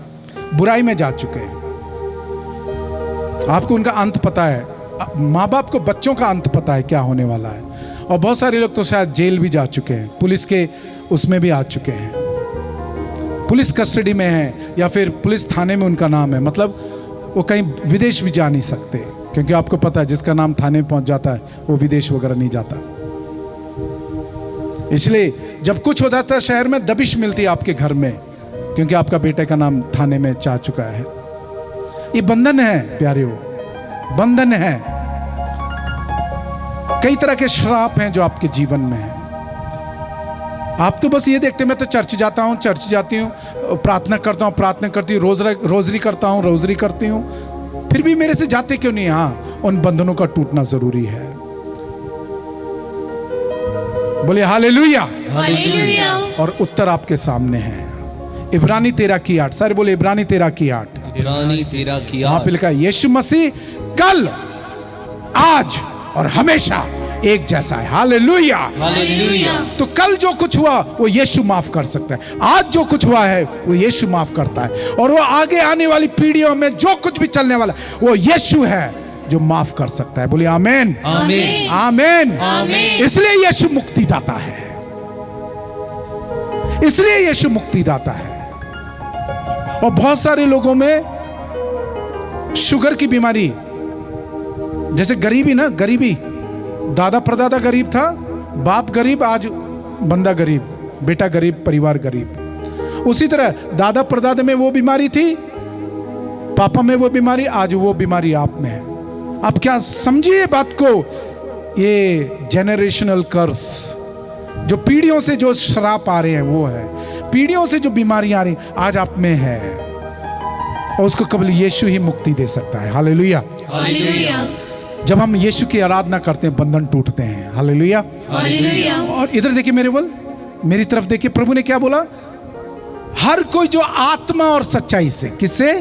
बुराई में जा चुके हैं। आपको उनका अंत पता है, माँ बाप को बच्चों का अंत पता है क्या होने वाला है। और बहुत सारे लोग तो शायद जेल भी जा चुके हैं, पुलिस के उसमें भी आ चुके हैं, पुलिस कस्टडी में है या फिर पुलिस थाने में उनका नाम है, मतलब वो कहीं विदेश भी जा नहीं सकते, क्योंकि आपको पता है जिसका नाम थाने में पहुंच जाता है वो विदेश वगैरह नहीं जाता। इसलिए जब कुछ हो जाता है शहर में, दबिश मिलती है आपके घर में, क्योंकि आपका बेटे का नाम थाने में जा चुका है। ये बंधन है प्यारियों, बंधन है। कई तरह के श्राप हैं जो आपके जीवन में है। आप तो बस ये देखते मैं तो चर्च जाता हूँ, चर्च जाती हूँ, प्रार्थना करता हूँ, प्रार्थना करती हूँ, रोजरी करता हूँ, रोजरी करती हूँ, फिर भी मेरे से जाते क्यों नहीं? हाँ, उन बंधनों का टूटना जरूरी है। बोले हालेलुया। हालेलुया। और उत्तर आपके सामने है। इब्रानी 13:8, सारे बोले इब्रानी 13:8। इब्रानी 13:8। वहां पे लिखा है यीशु मसीह कल, आज और हमेशा एक जैसा है। हालेलुया। हालेलुया। तो कल जो कुछ हुआ वो यीशु माफ कर सकता है, आज जो कुछ हुआ है वो यीशु माफ करता है, और वो आगे आने वाली पीढ़ियों में जो कुछ भी चलने वाला वो यीशु है जो माफ कर सकता है। बोलिए आमीन। आमीन। आमीन। आमीन। इसलिए यीशु मुक्तिदाता है, इसलिए यीशु मुक्तिदाता है। और बहुत सारे लोगों में शुगर की बीमारी, जैसे गरीबी ना, गरीबी, दादा परदादा गरीब था, बाप गरीब, आज बंदा गरीब, बेटा गरीब, परिवार गरीब। उसी तरह दादा परदादा में वो बीमारी थी, पापा में वो बीमारी, आज वो बीमारी आप में है। आप क्या समझिए बात को, ये जेनरेशनल कर्स, जो पीढ़ियों से जो श्राप आ रहे हैं वो है, पीढ़ियों से जो बीमारी आ रही आज आप में है, और उसको केवल यीशु ही मुक्ति दे सकता है। हालेलुया। हालेलुया। जब हम यीशु की आराधना करते हैं बंधन टूटते हैं। हालेलुया। हालेलुया। और इधर देखिए मेरी तरफ देखिए, प्रभु ने क्या बोला? हर कोई जो आत्मा और सच्चाई से, किससे?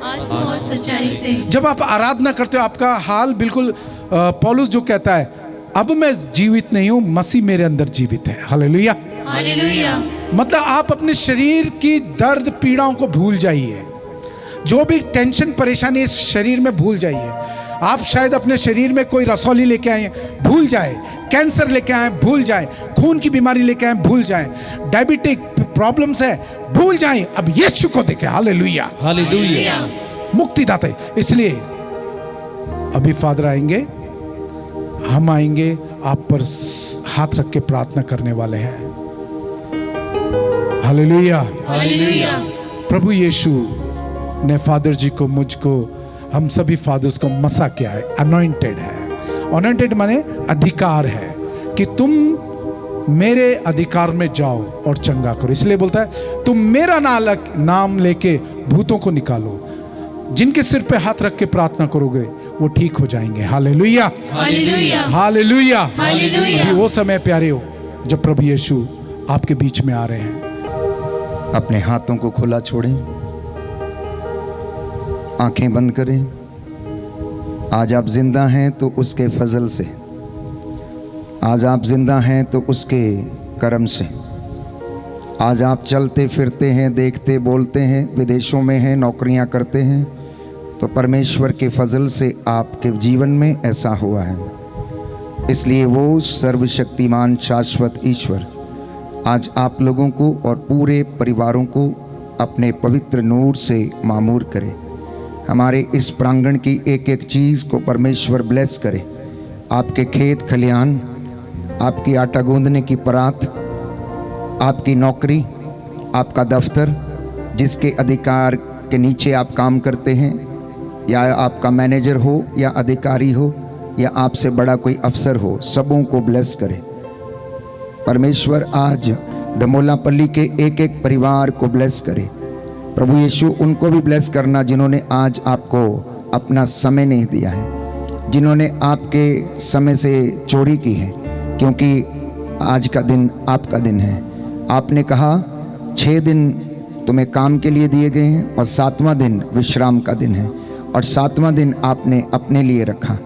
आत्मा और सच्चाई से। जब आप आराधना करते हो आपका हाल बिल्कुल, पौलुस जो कहता है, अब मैं जीवित नहीं हूं, मसीह मेरे अंदर जीवित है। हालेलुया। हालेलुया। मतलब आप अपने शरीर की दर्द पीड़ाओं को भूल जाइए, जो भी टेंशन परेशानी इस शरीर में भूल जाइए। आप शायद अपने शरीर में कोई रसौली लेके आए, भूल जाए, कैंसर लेके आए, भूल जाए, खून की बीमारी लेके आए, भूल जाए, डायबिटिक प्रॉब्लम्स है, भूल जाए, अब यीशु को देखें। हालेलुया। हालेलुया। मुक्तिदाता है। इसलिए अभी फादर आएंगे, हम आएंगे, आप पर हाथ रख के प्रार्थना करने वाले हैं। हालेलुया। हालेलुया। प्रभु यीशु ने फादर जी को, मुझको, हम सभी फादर्स को मसा किया है, अनॉइंटेड है। अनॉइंटेड माने अधिकार है कि तुम मेरे अधिकार में जाओ और चंगा करो। इसलिए बोलता है तुम मेरा नाम लेके भूतों को निकालो, जिनके सिर पे हाथ रख के प्रार्थना करोगे वो ठीक हो जाएंगे। हालेलुया। हालेलुया। हालेलुया। हालेलुया। अभी वो समय प्यारे हो जब प्रभु यीशु आपके बीच में आ रहे हैं। अपने हाथों को खुला छोड़ें, आंखें बंद करें। आज आप जिंदा हैं तो उसके फजल से, आज आप जिंदा हैं तो उसके करम से, आज आप चलते फिरते हैं, देखते बोलते हैं, विदेशों में हैं, नौकरियां करते हैं, तो परमेश्वर के फजल से आपके जीवन में ऐसा हुआ है। इसलिए वो सर्वशक्तिमान शाश्वत ईश्वर आज आप लोगों को और पूरे परिवारों को अपने पवित्र नूर से मामूर करे। हमारे इस प्रांगण की एक एक चीज़ को परमेश्वर ब्लेस करे। आपके खेत खलिहान, आपकी आटा गूंदने की परात, आपकी नौकरी, आपका दफ्तर, जिसके अधिकार के नीचे आप काम करते हैं, या आपका मैनेजर हो या अधिकारी हो या आपसे बड़ा कोई अफसर हो, सबों को ब्लेस करे। परमेश्वर आज दमोलापल्ली के एक एक परिवार को ब्लेस करे। प्रभु यीशु उनको भी ब्लेस करना जिन्होंने आज आपको अपना समय नहीं दिया है, जिन्होंने आपके समय से चोरी की है, क्योंकि आज का दिन आपका दिन है। आपने कहा 6 दिन तुम्हें काम के लिए दिए गए हैं और 7वां दिन विश्राम का दिन है, और 7वां दिन आपने अपने लिए रखा।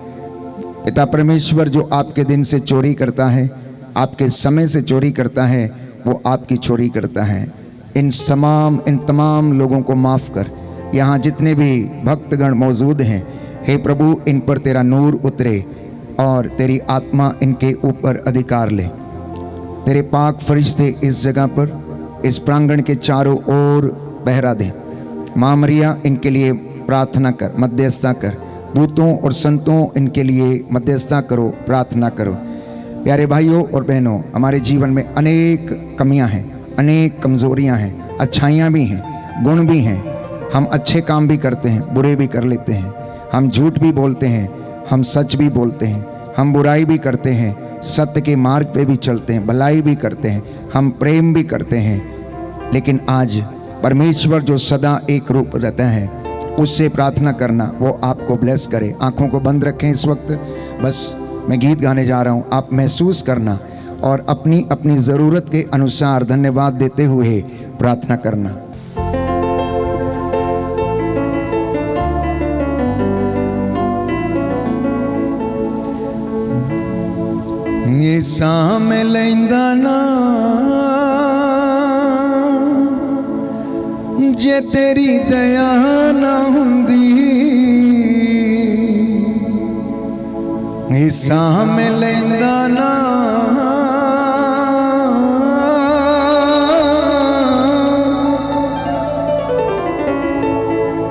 पिता परमेश्वर जो आपके दिन से चोरी करता है, आपके समय से चोरी करता है, वो आपकी चोरी करता है। इन तमाम लोगों को माफ़ कर। यहाँ जितने भी भक्तगण मौजूद हैं, हे प्रभु, इन पर तेरा नूर उतरे और तेरी आत्मा इनके ऊपर अधिकार ले। तेरे पाक फरिश्ते इस जगह पर, इस प्रांगण के चारों ओर पहरा दे। माँ मरिया, इनके लिए प्रार्थना कर, मध्यस्थता कर। दूतों और संतों, इनके लिए मध्यस्थता करो, प्रार्थना करो। प्यारे भाइयों और बहनों, हमारे जीवन में अनेक कमियां हैं, अनेक कमज़ोरियां हैं, अच्छाइयां भी हैं, गुण भी हैं। हम अच्छे काम भी करते हैं, बुरे भी कर लेते हैं। हम झूठ भी बोलते हैं, हम सच भी बोलते हैं। हम बुराई भी करते हैं, सत्य के मार्ग पे भी चलते हैं, भलाई भी करते हैं, हम प्रेम भी करते हैं, लेकिन आज परमेश्वर जो सदा एक रूप रहता है उससे प्रार्थना करना, वो आपको ब्लेस करे। आंखों को बंद रखें इस वक्त, बस मैं गीत गाने जा रहा हूँ, आप महसूस करना और अपनी अपनी ज़रूरत के अनुसार धन्यवाद देते हुए प्रार्थना करना। ये साम लैंदा ना जे तेरी दया ना हुंदी, ये साम लैंदा ना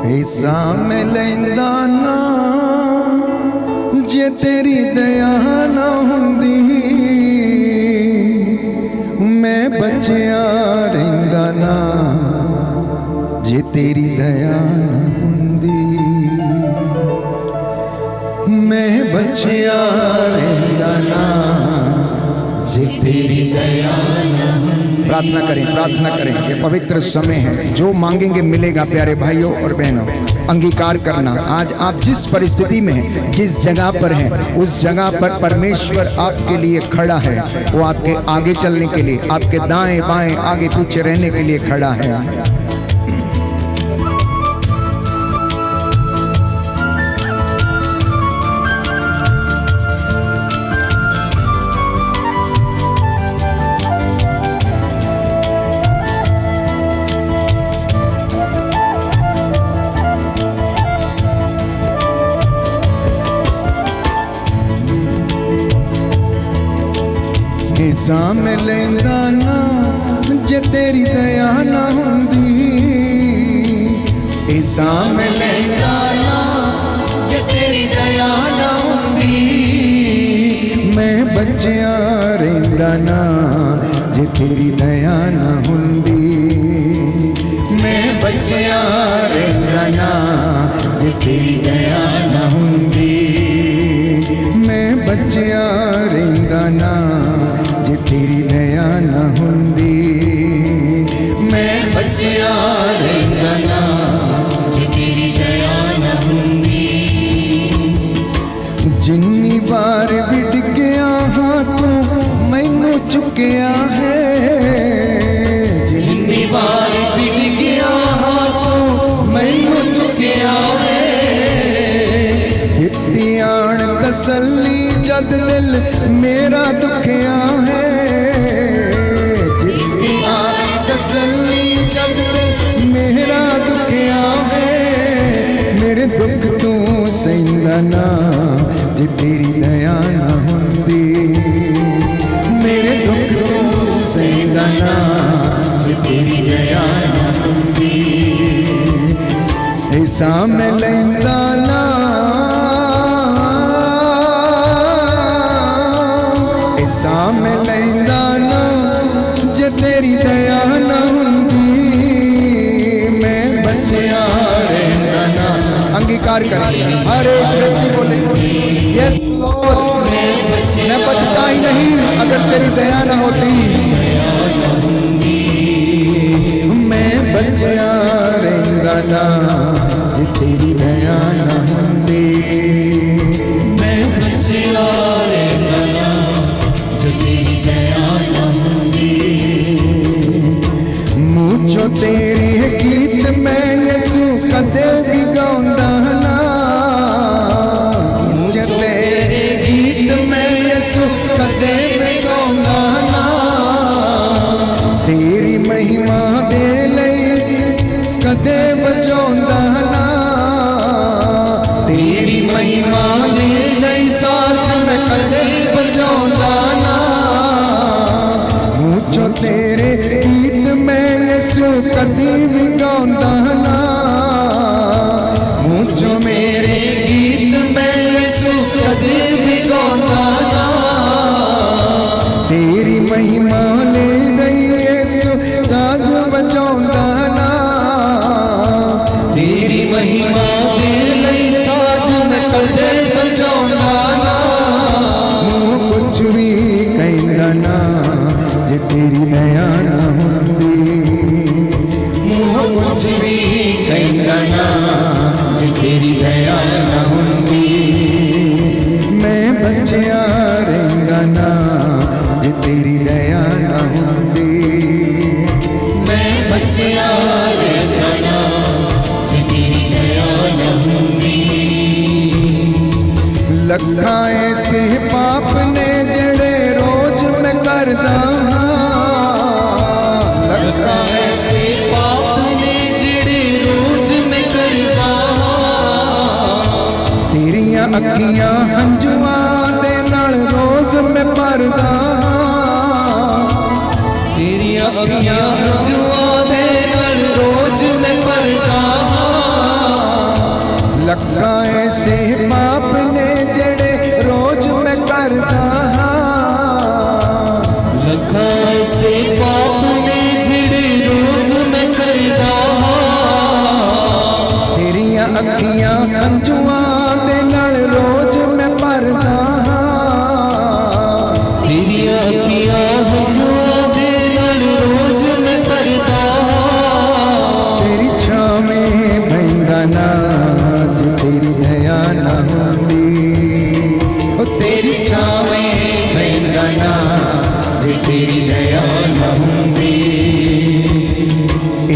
ये साम लैंदा ना जे तेरी दया ना हुंदी, मैं बचिया रहिंदा ना जे तेरी दया ना हुंदी, मैं बचिया रहिंदा ना जे तेरी दया ना हुंदी। प्रार्थना करें, प्रार्थना करें, ये पवित्र समय है, जो मांगेंगे मिलेगा। प्यारे भाइयों और बहनों, अंगीकार करना, आज आप जिस परिस्थिति में हैं, जिस जगह पर हैं, उस जगह पर परमेश्वर आपके लिए खड़ा है। वो आपके आगे चलने के लिए, आपके दाएं बाएं आगे पीछे रहने के लिए खड़ा है। साम लैंदा ना जे तेरी दया ना हुंदी, साम लैंदा ना जे तेरी दया ना हुंदी, मैं बचिया रहिंदा ना जे तेरी दया ना हुंदी, मैं बचिया रहिंदा ना जे तेरी दया ना हुंदी, मैं बचिया रहिंदा ना जे तेरी दया ना हुंदी, मैं बचिया रहिंदा ना जे तेरी दया ना हुंदी। जिन्नी बार भी डिग्गिया हाँ तू मैनू चुकिया है, जिन्नी बार भी डिग्गिया हाँ तू मैनू चुकिया है, दित्ती आण तसल्ली जद दिल मेरा दुखिया है, जित्ती आण तसल्ली जद दिल मेरा दुखिया है, मेरे दुख तू सहिंदा ना जे तेरी दया ना हुंदी, मेरे दुख तू सहिंदा ना जे तेरी दया ना हुंदी, ऐसा मैं लैंदा ना, ऐसा मैं लैंदा ना जे तेरी दया ना हुंदी, मैं बचिया रहिंदा ना। अंगीकार करें, हर एक व्यक्ति बोले यस लॉर्ड, मैं बचता ही नहीं अगर तेरी दया ना होती, मैं बचिया रहिंदा ना जे तेरी दया ना हुंदी, मैं बचिया रहिंदा ना जे तेरी दया ना हुंदी। मुझो तेरी गीत मैं यसू कदे भी गाउंदा ना, मुझो तेरे गीत मैं यसू कदे भी गाउंदा ना, तेरी महिमा दे लई कदे बजाउंदा ना, तेरी महिमा दे लई साथ मैं कदे बजाउंदा ना, मुझो तेरे गीत मैं यसू कदी भी गाउंदा ना, मुझो मेरे गीत मैं यसू कदी भी गाउंदा ना, तेरी महिमा ले गई यसू साज बजाउंदा ना, तेरी महिमा दे लई साज मैं कदे बजाउंदा ना, कुछ भी लखा ऐसे पाप ने जड़े रोज मैं करदा लखा ऐसे पाप ने जिड़े रोज मैं करदा तेरियां अखियां हंजुआं दे नाल रोज मैं भरदा तेरियां अखियां हंजुआं दे नाल रोज मैं भरदा लखा ऐसे पाप ने जड़े रोज मैं करदा लखा ऐसे पाप ने जिड़े रोज मैं करदा तेरियां अखियां हंजुआं दे नाल रोज मैं भरदा तेरियां अखियां हंजुआं दे नाल रोज मैं भरदा तेरी छावें बंदा ना जो तेरी दया ना होंदी ओ तेरी छावें बंदा ना जो तेरी दया ना होंदी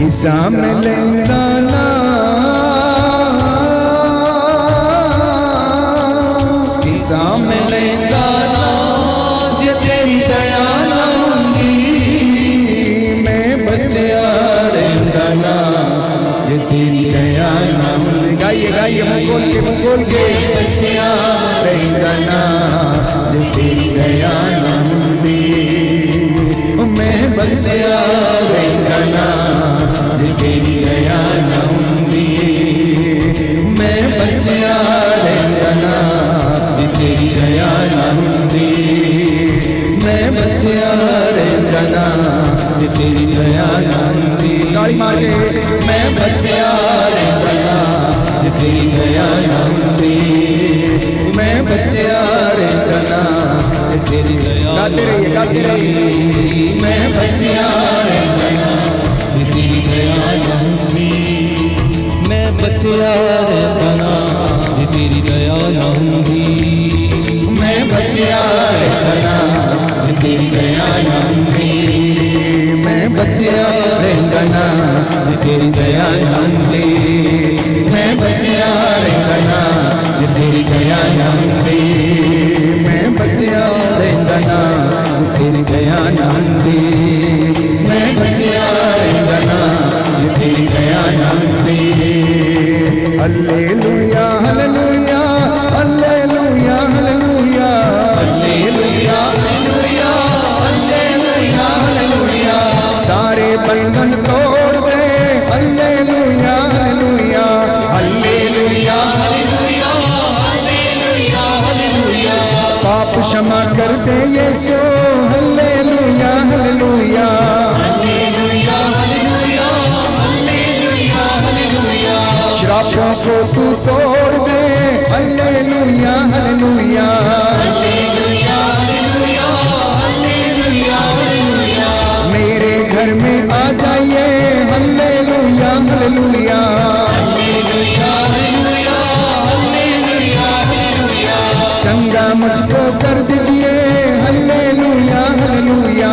ईसा में लेंदा ना ईसा में लेंदा ना जो तेरी दया ना होंदी मैं बचिया रहंदा ना जो तेरी दया ना होंदी गाइए गाइए मुंह खोल के बचिया रहंदा ना जो तेरी दया ना होंदी मैं बचिया रहंदा ना जो तेरी दया ना होंदी मैं बचिया रहंदा ना जो तेरी दया ना होंदी मैं बचिया रहंदा ना जो तेरी दया ना होंदी ताली मार के मैं बचिया रहंदा ना जो तेरी दया ना होंदी मैं बचिया रहंदा ना जो तेरी गाते रहिए मैं बचिया रहंदा ना जो तेरी दया ना होंदी मैं बचिया रहंदा ना जे तेरी दया ना हुंदी मैं बचिया रहंदा ना जो तेरी दया ना होंदी मैं बचिया रहंदा ना जो तेरी दया ना होंदी मैं बचिया रहंदा ना जो तेरी दया ना होंदी मैं बचिया रहंदा ना जो तेरी दया ना होंदी मैं बचिया रहंदा ना जो तेरी दया ना होंदी hallelujah hallelujah hallelujah hallelujah hallelujah hallelujah hallelujah hallelujah सारे बंधन तोड़ दे hallelujah hallelujah hallelujah hallelujah hallelujah hallelujah पाप क्षमा कर दे Yeshu hallelujah hallelujah hallelujah hallelujah hallelujah hallelujah श्रापों को तू तोड़ दे hallelujah hallelujah hallelujah hallelujah hallelujah hallelujah मेरे घर में आ जाइए hallelujah hallelujah hallelujah hallelujah hallelujah hallelujah चंगा मुझको कर दीजिए hallelujah hallelujah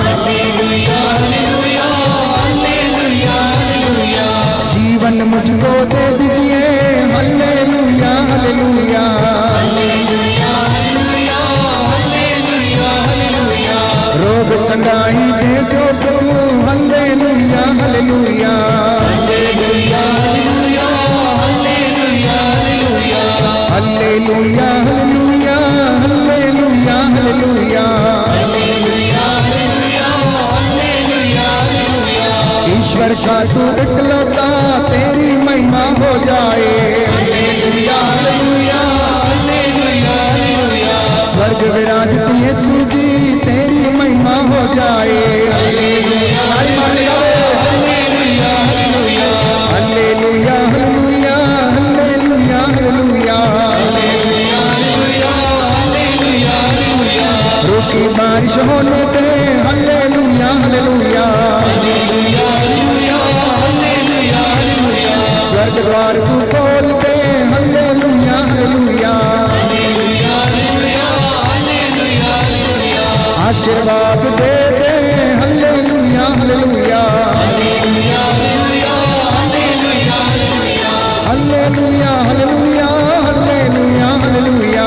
hallelujah hallelujah hallelujah hallelujah जीवन मुझको दे दीजिए hallelujah hallelujah hallelujah hallelujah hallelujah hallelujah रोग चंगाई दे दो प्रभु hallelujah hallelujah hallelujah hallelujah hallelujah hallelujah hallelujah hallelujah hallelujah hallelujah hallelujah hallelujah hallelujah hallelujah ईश्वर का तू इकलौता तेरी महिमा हो जाए हालेलुया हालेलुया हालेलुया हालेलुया स्वर्ग विराजित यीशु जी तेरी महिमा हो जाए hallelujah hallelujah hallelujah hallelujah hallelujah hallelujah hallelujah hallelujah hallelujah hallelujah hallelujah रोटी बारिश होने दे hallelujah hallelujah hallelujah hallelujah hallelujah hallelujah स्वर्ग द्वार तू खोल दे hallelujah hallelujah hallelujah hallelujah hallelujah hallelujah आशीर्वाद दे दे hallelujah hallelujah hallelujah hallelujah hallelujah hallelujah hallelujah hallelujah hallelujah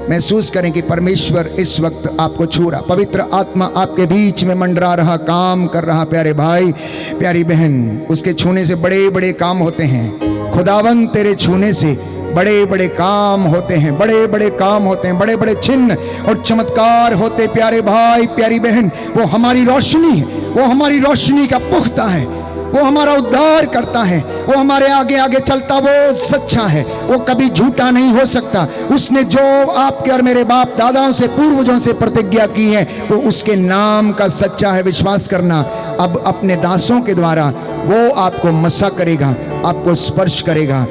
महसूस करें कि परमेश्वर इस वक्त आपको छू रहा, पवित्र आत्मा आपके बीच में मंडरा रहा, काम कर रहा। प्यारे भाई, प्यारी बहन, उसके छूने से बड़े बड़े काम होते हैं। खुदावन तेरे छूने से बड़े बड़े काम होते हैं, बड़े बड़े काम होते हैं, बड़े बड़े चिन्ह और चमत्कार होते। प्यारे भाई, प्यारी बहन, वो हमारी रोशनी है, वो हमारी रोशनी का पुख्ता है, वो हमारा उद्धार करता है, वो हमारे आगे आगे चलता, वो सच्चा है, वो कभी झूठा नहीं हो सकता। उसने जो आपके और मेरे बाप दादाओं से, पूर्वजों से प्रतिज्ञा की है, वो उसके नाम का सच्चा है। विश्वास करना। अब अपने दासों के द्वारा वो आपको मसा करेगा, आपको स्पर्श करेगा,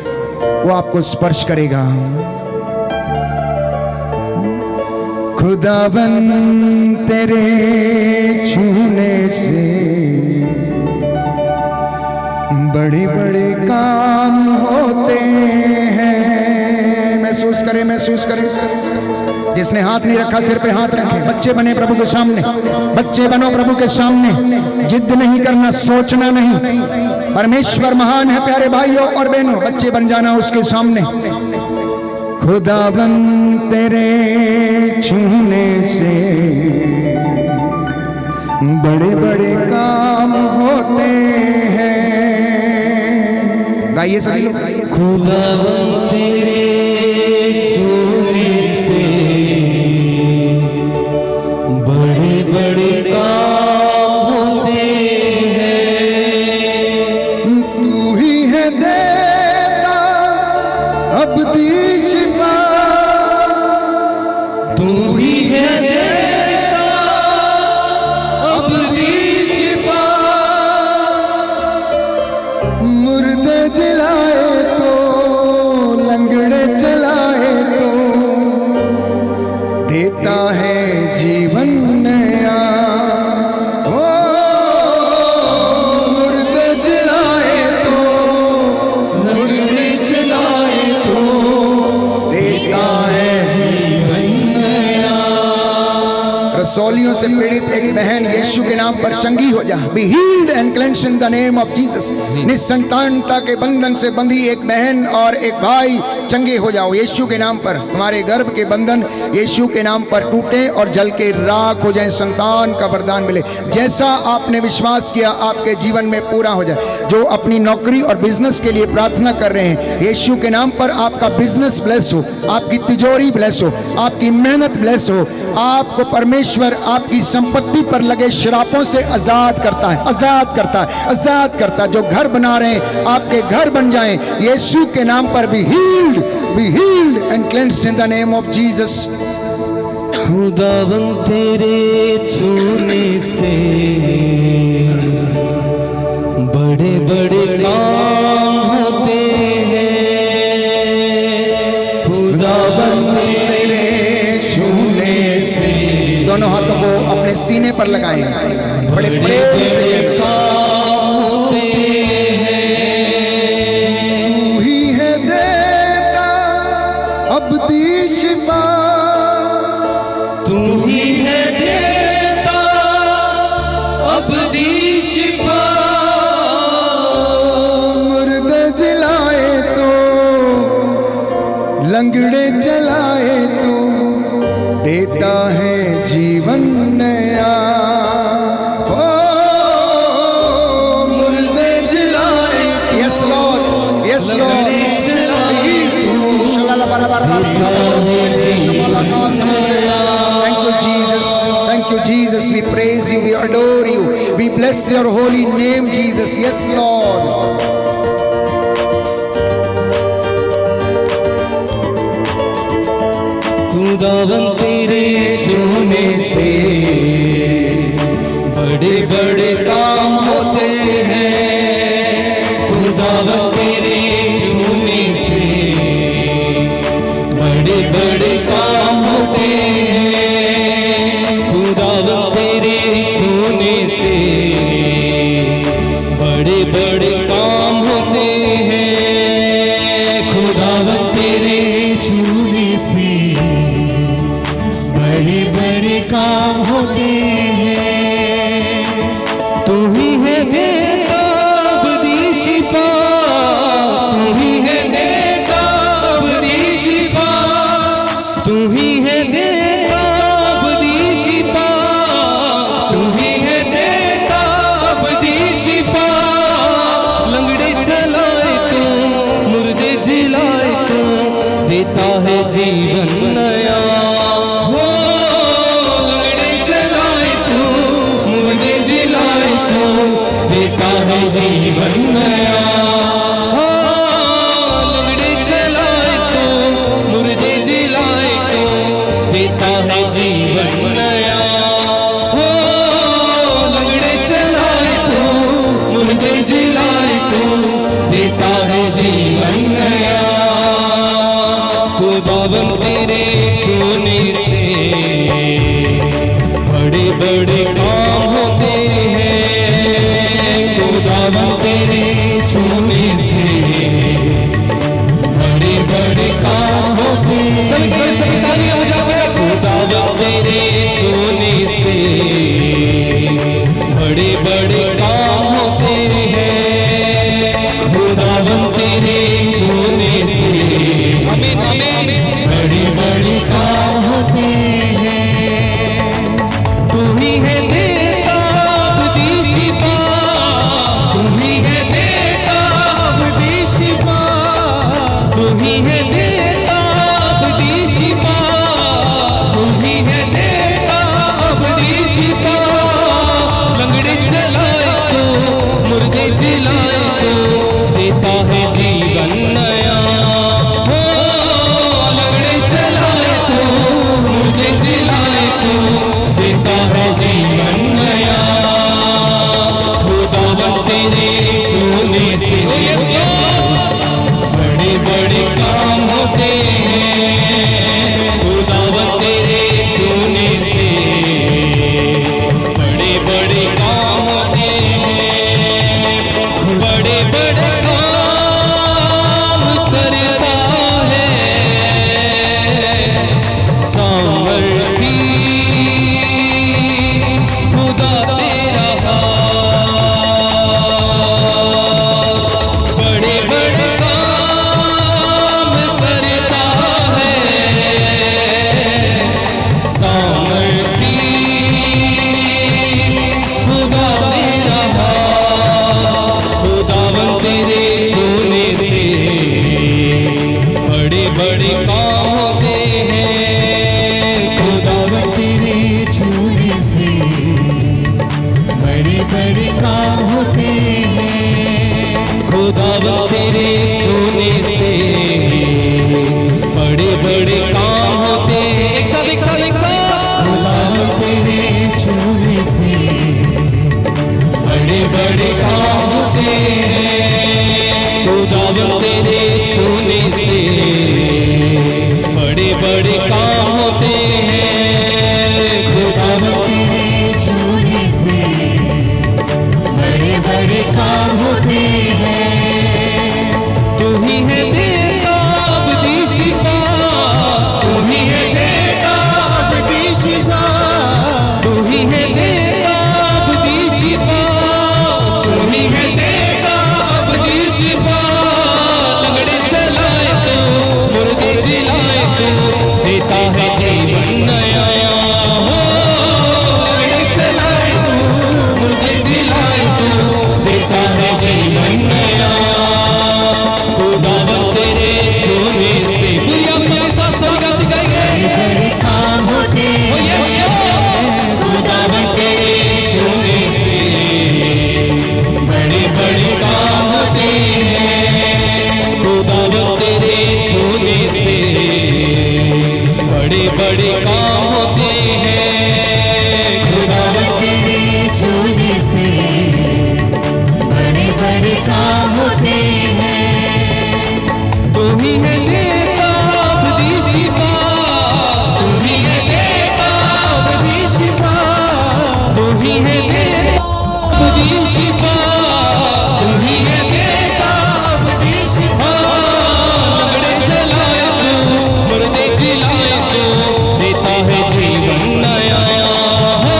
वो आपको स्पर्श करेगा। खुदावन तेरे छूने से बड़े बड़े काम होते हैं। महसूस करें, महसूस करें। जिसने हाथ नहीं रखा सिर पे हाथ रखे। बच्चे बने प्रभु के सामने, बच्चे बनो प्रभु के सामने। जिद नहीं करना, सोचना नहीं। परमेश्वर महान है प्यारे भाइयों और बहनों, बच्चे बन जाना उसके सामने। खुदावन तेरे छूने से बड़े बड़े काम होते हैं। गाइए सभी लोग। खुदावन तेरे छूने से बड़े बड़े काम होते हैं। तू ही है देता अब्दी शिफा, तू ही है देता अब्दी शिफा। मुर्दे जलाए तो, लंगड़े चलाए तो, देता है जीवन नया। ओ मुर्दे जलाए तो, मुर्दे चलाए तो देता है जीवन नया। रसौलियों से पीड़ित एक बहन यीशु के नाम पर चंगी हो जा। Be healed and cleansed in the name of Jesus. निसंतानता के बंधन से बंधी एक बहन और एक भाई चंगे हो जाओ यीशु के नाम पर। तुम्हारे गर्भ के बंधन यीशु के नाम पर टूटे और जल के राख हो जाए। संतान का वरदान मिले। जैसा आपने विश्वास किया आपके जीवन में पूरा हो जाए। जो अपनी नौकरी और बिजनेस के लिए प्रार्थना कर रहे हैं, यीशु के नाम पर आपका बिजनेस ब्लेस हो, आपकी तिजोरी ब्लेस हो, आपकी मेहनत ब्लेस हो। आपको परमेश्वर आपकी संपत्ति पर लगे श्रापों से आजाद करता है, आजाद करता है, आजाद करता है। जो घर बना रहे हैं आपके घर बन जाएं यीशु के नाम पर। B healed and cleansed in the name of Jesus. खुदावन तेरे छूने से बड़े बड़े काम होते हैं। खुदावन तेरे छूने से दोनों हाथों को अपने सीने पर लगाएं, बड़े प्रेम से। काम होते हैं। तू ही है देता अब्दी शिफा, तू ही है देता अब्दी शिफा। मुर्दे जलाए तो, लंगड़े चलाए तो, देता है जीवन नया। ओ मुर्दे जलाए, yes Lord, yes Lord. Thank you, Jesus. Thank you, Jesus. We praise you. We adore you. We bless your holy name, Jesus. Yes, Lord. खुदावन तेरे छूने से बड़े बड़े काम होते हैं। खुदावन तेरे छूने से बड़े बड़े काम होते हैं। खुदावन तेरे छूने से बड़े बड़े काम होते हैं। खुदावन तेरे छूने से बड़े बड़े काम होते बड़े बड़े काम होते हैं खुदावन तेरे छूने से। आमीन आमीन। बड़े बड़े काम होते हैं। तू ही है देता अबदी शिफा, तू ही है देता अबदी शिफा, तू ही है देता अबदी शिफा, तू ही है देता अबदी शिफा। लंगड़े चलाए तो मुर्दे जिलाए तो देता है जीवन नया। हो लंगड़े चलाए तो मुर्दे जिलाए तो देता है जीवन नया। खुदावन तेरे छूने से बड़े बड़े काम होते हैं खुदावन तेरे छूने से। बड़े बड़े काम होते हैं, बड़े बड़े काम करता है सामर्थी खुदा तेरा हाथ। बड़े बड़े काम करता है सामर्थी खुदा तेरा हाथ। खुदावन तेरे छूने से बड़े बड़े काम होते हैं। खुदावन तेरे छूने से बड़े बड़े काम होते हैं। खुदावन तेरे छूने से बड़े बड़े काम होते हैं। एक साथ एक साथ एक साथ। खुदावन तेरे छूने से बड़े बड़े काम होते हैं। खुदावन तेरे छूने से बड़े बड़े काम होते हैं। खुदावन तेरे छूने से बड़े बड़े काम होते हैं। तू ही है देता अबदी शिफा, तू ही है देता अबदी शिफा, तू ही है देता अबदी शिफा, तू ही है देता अबदी शिफा। लंगड़े चलाए तो मुर्दे जिलाए तो देता है जीवन नया। हो लंगड़े चलाए तो मुर्दे जिलाए तो देता है जीवन नया। खुदावन तेरे छूने से दुनिया मेरे साथ सब गाती गाएंगे। बड़े काम होते हैं। खुदावन तेरे छूने से बड़े बड़े काम होते हैं। खुदावन तेरे छूने से बड़े बड़े काम होते हैं। खुदावन तेरे छूने से बड़े बड़े काम होते हैं। तू ही है देता अबदी शिफा, तू ही है देता अबदी शिफा, तू ही है देता अबदी शिफा, तू ही है देता अबदी शिफा। लंगड़े चलाए तो मुर्दे जिलाए तो देता है जीवन नया। हो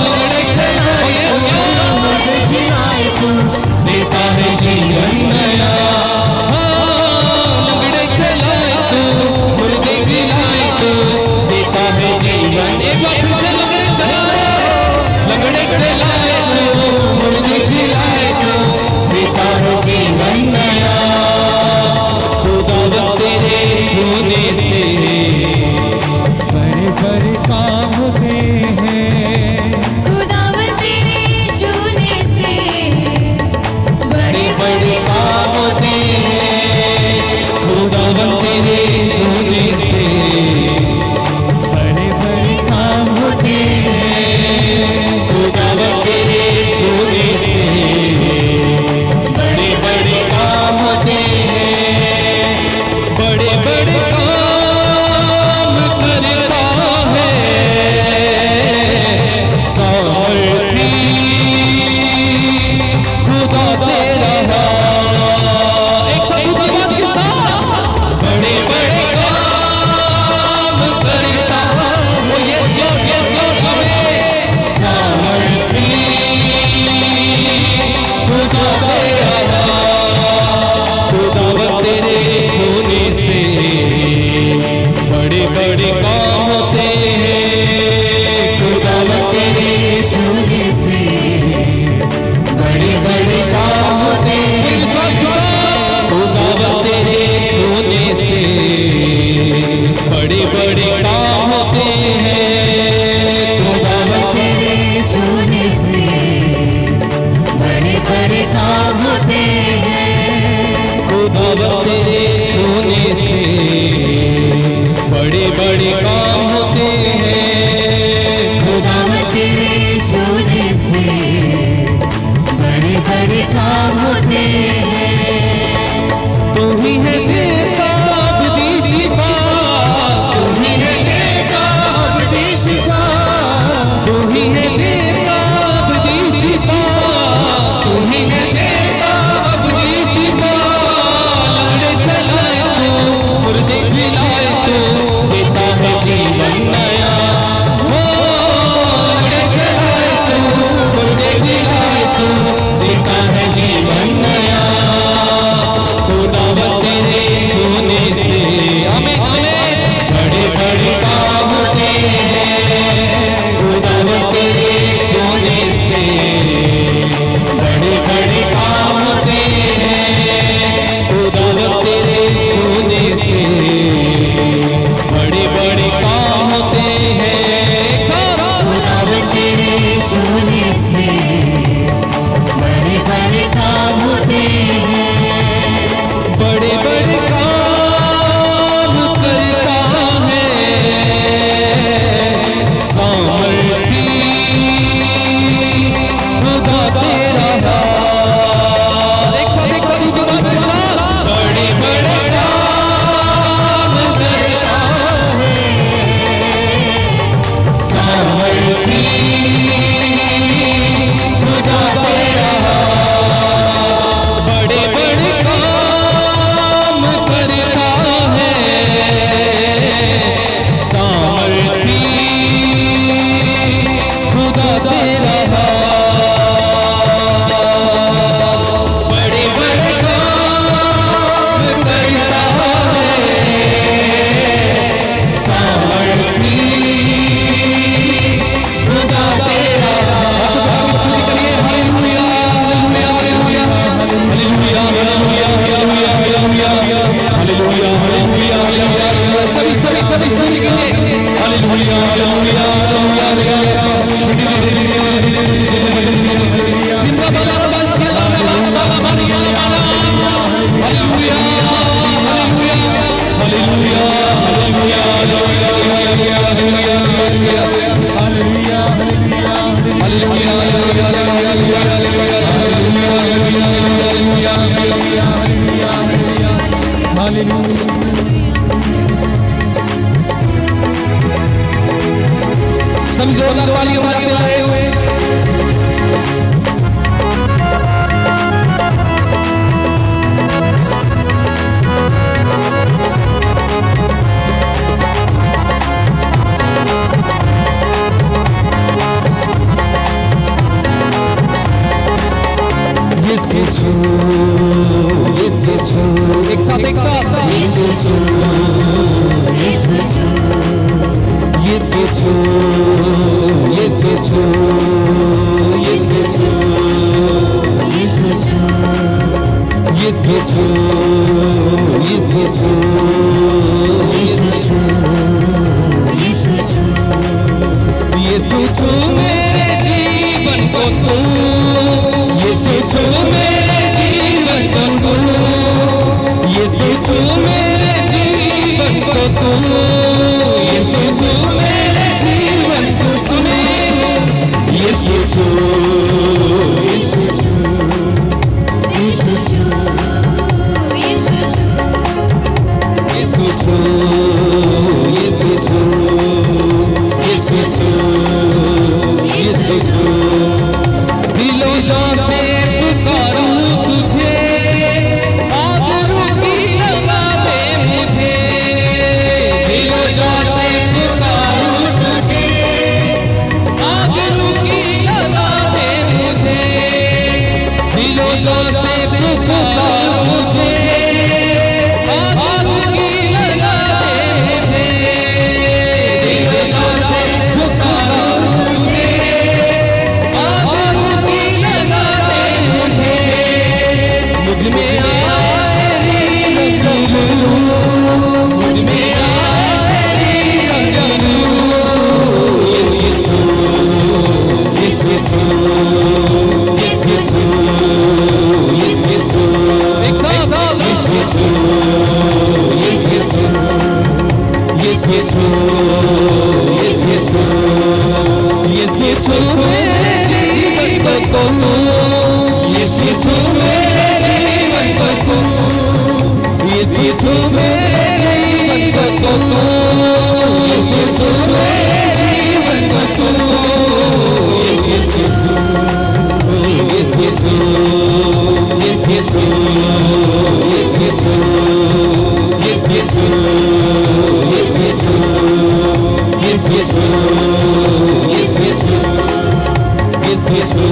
लंगड़े चलाए तो मुर्दे जिलाए तो देता है जीवन नया। लंगड़े चलाए तो मुर्दे जिलाए तो देता है जीवन। एक बार फिर से लंगड़े चलाए तो मुर्दे करते हैं। तू ही है देता अबदी शिफा, तू ही है देता अबदी शिफा, तू ही है देता अबदी शिफा, तू ही है देता अबदी शिफा। लंगड़े चलाए तू, मुर्दे जिलाए तू, देता है जीवन नया। हो लंगड़े चलाए तू, मुर्दे जिलाए तू, देता है जीवन नया। खुदावंद तेरे छूने से हमें बड़े बड़े काम होते हैं। खुदावंद तेरे छूने से बड़े बड़े काम होते हैं। खुदावंद तेरे छूने से बड़े बड़े काम होते हैं। एक साथ खुदावंद तेरे छूने से बड़े बड़े काम होते हैं। बड़े बड़े काम करता है सामर्थी खुदा तेरा हाथ। एक साथ ऊंची आवाज के साथ बड़े बड़े काम करता है सामर्थी खुदा तेरा हाथ। बड़े बड़े काम करता है सामर्थी खुदा तेरा हाथ। बड़े बड़े काम करता है सामर्थी खुदा तेरा हाथ। स्तुति करिए hallelujah hallelujah hallelujah hallelujah hallelujah hallelujah hallelujah hallelujah hallelujah. सभी स्तुति करिए हालेलुया हालेलुया हालेलुया। सिंदा बला बशिया बला मारिया माना hallelujah hallelujah hallelujah hallelujah hallelujah hallelujah hallelujah सभी जोरदार तालियां बजाते हुए एक साथ यीशु छू, यीशु छू, यीशु छू, यीशु छू, यीशु छू, यीशु छू, यीशु छू, यीशु छू, यीशु छू, यीशु छू, यीशु छू मेरे जीवन को तू, यीशु छू मेरे जीवन को तू, यीशु छू मेरे जीवन को तू, यीशु छू मेरे जीवन को तूने। यीशु छू, यीशु छू, यीशु छू, यीशु छू, यीशु छू, यीशु छू, यीशु छू, यीशु छू। दिलों जान से पुकारूं तुझे, आज़रू की लगा दे मुझे। दिलों जान से पुकारूं तुझे, आज़रू की लगा दे मुझे। दिलों जान से पुकारूं तुझे, आज़रू की लगा दे मुझे। दिलों जान से पुकारूं तुझे, आज़रू की लगा दे मुझे। मुझ में आ तेरी रंगलू, मुझ में आ तेरी रंगलू। यीशु छू, यीशु छू, यीशु छू, यीशु छू। एक साथ यीशु छू, यीशु छू, यीशु छू, यीशु छू, यीशु छू मेरे जीवन को तू, यीशु छू मेरे छू मेरे जीवन को तू, यीशु छू मेरे जीवन को तू, यीशु छू, यीशु छू, यीशु छू, यीशु छू, यीशु छू, यीशु छू, यीशु छू, यीशु छू, यीशु छू, यीशु छू,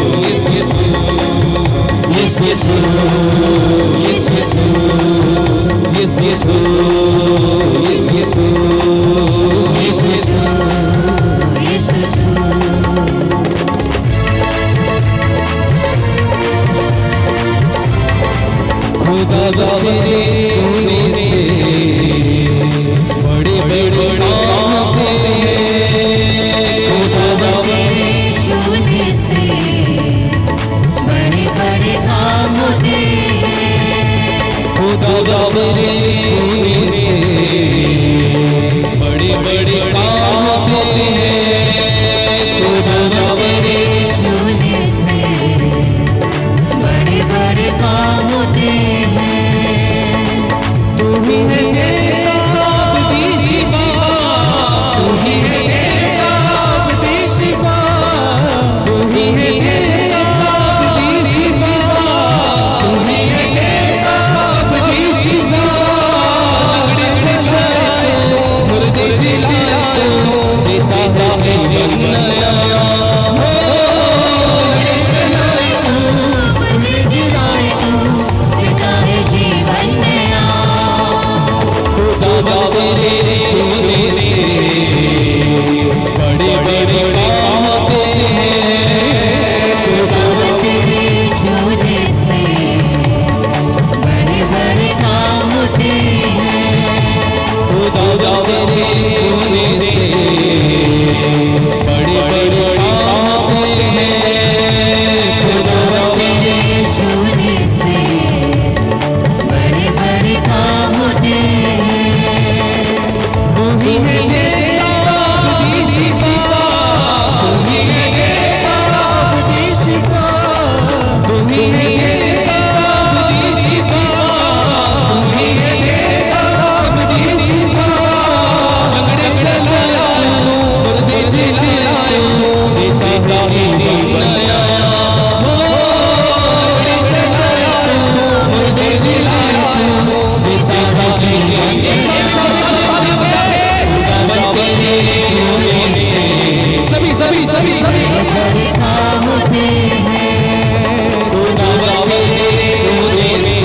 यीशु छू, यीशु छू, यीशु छू, यीशु छू, यीशु छू, यीशु छू खुदा तेरे छूने से बड़े बड़े काम होते हैं, खुदा तेरे छूने से बड़े बड़े काम होते हैं, खुदा तेरे छूने से बड़े बड़े काम होते हैं, खुदा तेरे छूने से बड़े बड़े काम होते हैं। तू ही है देता अपनी शिफा, तू ही है देता अपनी शिफा, तू ही है देता अपनी शिफा, तू ही है देता अपनी शिफा। लंगड़े चलाए मुर्दे जिलाए देता है जीवन नया, लंगड़े चलाए तू, मुर्दे जिलाए तू, देता है जीवन नया। खुदा तेरे छूने से बड़े बड़े काम होते हैं, खुदा तेरे छूने से बड़े बड़े काम होते हैं, खुदा तेरे छूने से बड़े बड़े काम होते हैं, खुदा तेरे छूने से बड़े बड़े काम होते हैं। तू ही है देता अपनी शिफा, तू ही है देता अपनी शिफा, तू ही है देता अपनी शिफा, तू ही है देता अपनी शिफा। लंगड़े चलाए मुर्दे जिलाए देता है जीवन नया, लंगड़े चलाए मुर्दे जिलाए देता है जीवन नया। सभी सभी सभी बड़े काम होते हैं, खुदा तेरे छूने से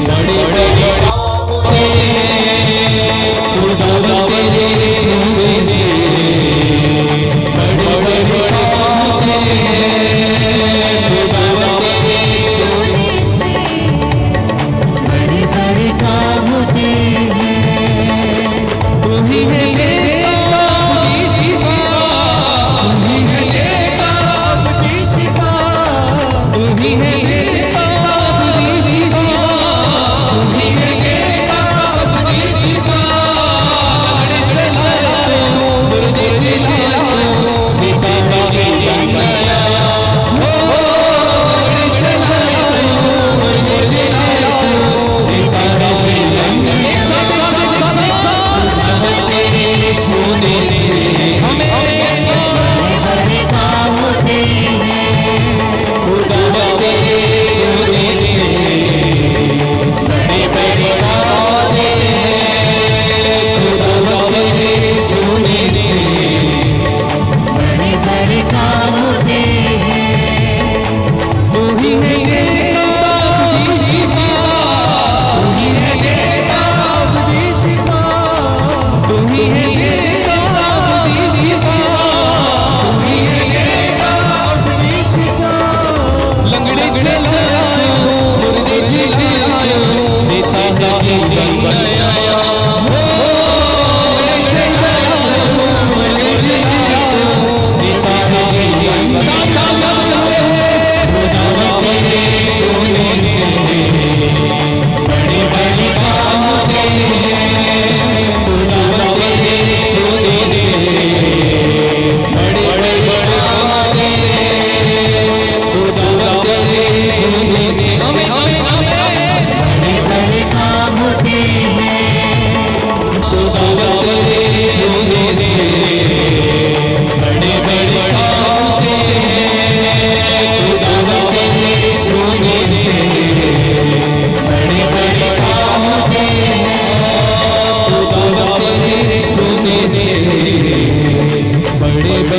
बड़े बड़े काम होते हैं, खुदा तेरे छूने से बड़े बड़े काम होते हैं, खुदा तेरे छूने से बड़े बड़े काम होते हैं। तू ही है देता अपनी शिफा, तू ही है देता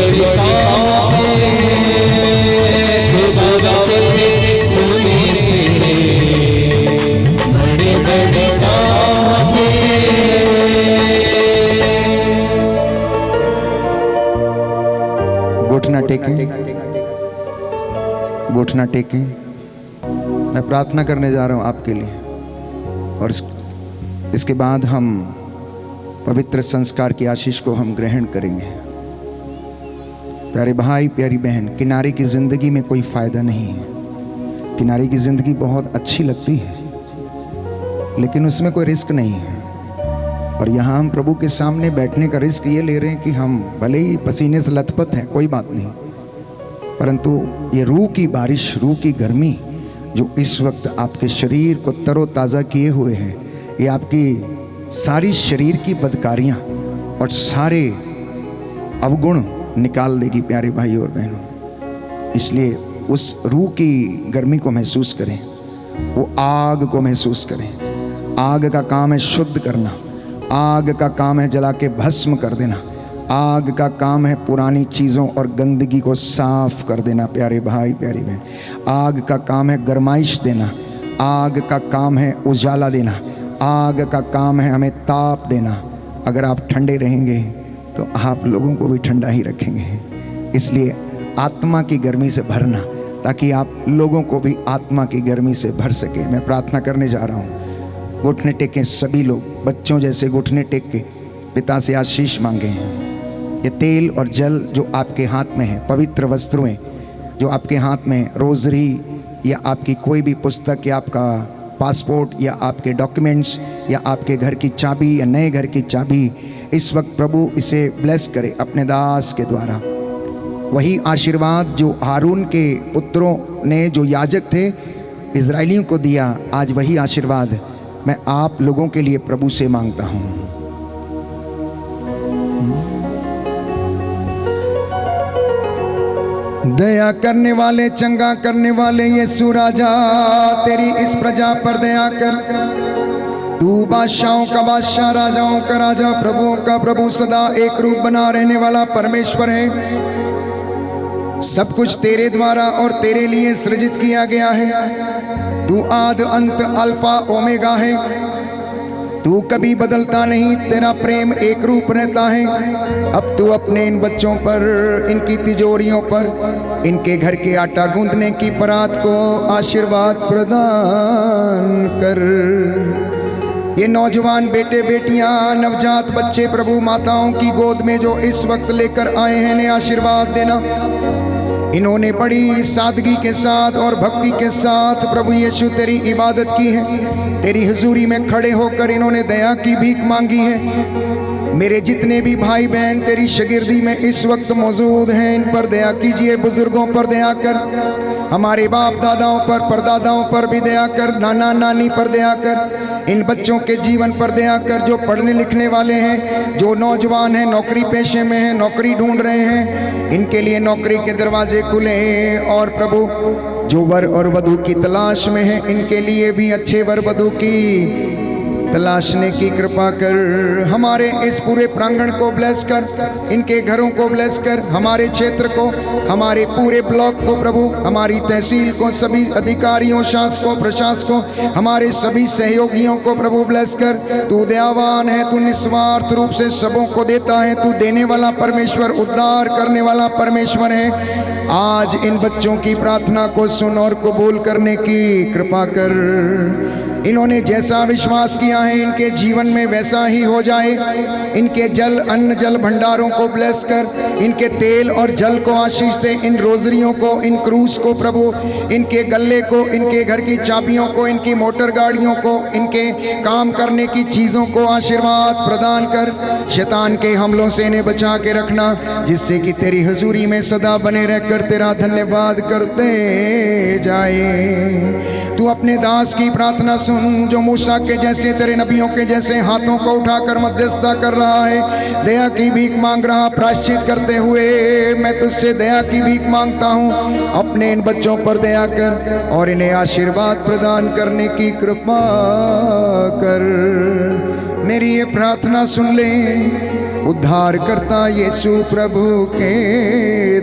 बड़े काम खुदा तेरे सोने से बड़े बड़े काम घुटना टेकें, घुटना टेकें। मैं प्रार्थना करने जा रहा हूं आपके लिए और इसके बाद हम पवित्र संस्कार की आशीष को हम ग्रहण करेंगे। प्यारे भाई प्यारी बहन, किनारे की ज़िंदगी में कोई फ़ायदा नहीं है। किनारे की ज़िंदगी बहुत अच्छी लगती है लेकिन उसमें कोई रिस्क नहीं है। और यहाँ हम प्रभु के सामने बैठने का रिस्क ये ले रहे हैं कि हम भले ही पसीने से लथपथ हैं, कोई बात नहीं, परंतु ये रूह की बारिश, रूह की गर्मी जो इस वक्त आपके शरीर को तरोताज़ा किए हुए है, ये आपकी सारी शरीर की बदकारियाँ और सारे अवगुण निकाल देगी प्यारे भाई और बहनों। इसलिए उस रूह की गर्मी को महसूस करें, वो आग को महसूस करें। आग का काम है शुद्ध करना, आग का काम है जला के भस्म कर देना, आग का काम है पुरानी चीज़ों और गंदगी को साफ कर देना प्यारे भाई प्यारी बहन। आग का काम है गरमाइश देना, आग का काम है उजाला देना, आग का काम है हमें ताप देना। अगर आप ठंडे रहेंगे तो आप लोगों को भी ठंडा ही रखेंगे। इसलिए आत्मा की गर्मी से भरना ताकि आप लोगों को भी आत्मा की गर्मी से भर सके। मैं प्रार्थना करने जा रहा हूँ। घुटने टेकें सभी लोग, बच्चों जैसे घुटने टेक के पिता से आशीष मांगे। ये तेल और जल जो आपके हाथ में है, पवित्र वस्त्रें जो आपके हाथ में है, रोज़री या आपकी कोई भी पुस्तक या आपका पासपोर्ट या आपके डॉक्यूमेंट्स या आपके घर की चाबी या नए घर की चाबी, इस वक्त प्रभु इसे ब्लेस करे अपने दास के द्वारा। वही आशीर्वाद जो हारून के पुत्रों ने, जो याजक थे, इज़राइलियों को दिया, आज वही आशीर्वाद मैं आप लोगों के लिए प्रभु से मांगता हूँ। दया करने वाले, चंगा करने वाले यीशु राजा, तेरी इस प्रजा पर दया कर। तू बादशाहों का बादशाह, राजाओं का राजा, प्रभुओं का प्रभु, सदा एक रूप बना रहने वाला परमेश्वर है। सब कुछ तेरे द्वारा और तेरे लिए सृजित किया गया है। तू आद अंत अल्फा ओमेगा है। तू कभी बदलता नहीं, तेरा प्रेम एक रूप रहता है। अब तू अपने इन बच्चों पर, इनकी तिजोरियों पर, इनके घर के आटा गूंदने की परात को आशीर्वाद प्रदान कर। ये नौजवान बेटे बेटियां, नवजात बच्चे प्रभु माताओं की गोद में जो इस वक्त लेकर आए हैं, इन्हें आशीर्वाद देना। इन्होंने बड़ी सादगी के साथ और भक्ति के साथ प्रभु यीशु तेरी इबादत की है। तेरी हुजूरी में खड़े होकर इन्होंने दया की भीख मांगी है। मेरे जितने भी भाई बहन तेरी शागिर्दी में इस वक्त मौजूद हैं, इन पर दया कीजिए। बुजुर्गों पर दया कर, हमारे बाप दादाओं पर, परदादाओं पर भी दया कर, नाना नानी पर दया कर। इन बच्चों के जीवन पर दया कर जो पढ़ने लिखने वाले हैं, जो नौजवान हैं, नौकरी पेशे में हैं, नौकरी ढूंढ रहे हैं, इनके लिए नौकरी के दरवाजे खुले हैं। और प्रभु जो वर और वधू की तलाश में हैं, इनके लिए भी अच्छे वर वधू की तलाशने की कृपा कर। हमारे इस पूरे प्रांगण को ब्लेस कर, इनके घरों को ब्लेस कर, हमारे क्षेत्र को, हमारे पूरे ब्लॉक को प्रभु, हमारी तहसील को, सभी अधिकारियों, शासकों, प्रशासकों, हमारे सभी सहयोगियों को प्रभु ब्लेस कर। तू दयावान है, तू निस्वार्थ रूप से सबों को देता है, तू देने वाला परमेश्वर, उद्धार करने वाला परमेश्वर है। आज इन बच्चों की प्रार्थना को सुन और कबूल करने की कृपा कर। इन्होंने जैसा विश्वास किया है, इनके जीवन में वैसा ही हो जाए। इनके जल, अन्न जल भंडारों को ब्लेस कर, इनके तेल और जल को आशीष दे। इन रोजरियों को, इन क्रूस को प्रभु, इनके गले को, इनके घर की चाबियों को, इनकी मोटर गाड़ियों को, इनके काम करने की चीज़ों को आशीर्वाद प्रदान कर। शैतान के हमलों से इन्हें बचा के रखना, जिससे कि तेरी हुजूरी में सदा बने रहकर तेरा धन्यवाद करते जाए। तू अपने दास की प्रार्थना सुन, जो मूसा के जैसे, तेरे नबियों के जैसे हाथों को उठाकर मध्यस्थता कर रहा है, दया की भीख मांग रहा, प्रायश्चित करते हुए मैं तुझसे दया की भीख मांगता हूँ। अपने इन बच्चों पर दया कर और इन्हें आशीर्वाद प्रदान करने की कृपा कर। मेरी ये प्रार्थना सुन ले, उद्धारकर्ता यीशु प्रभु के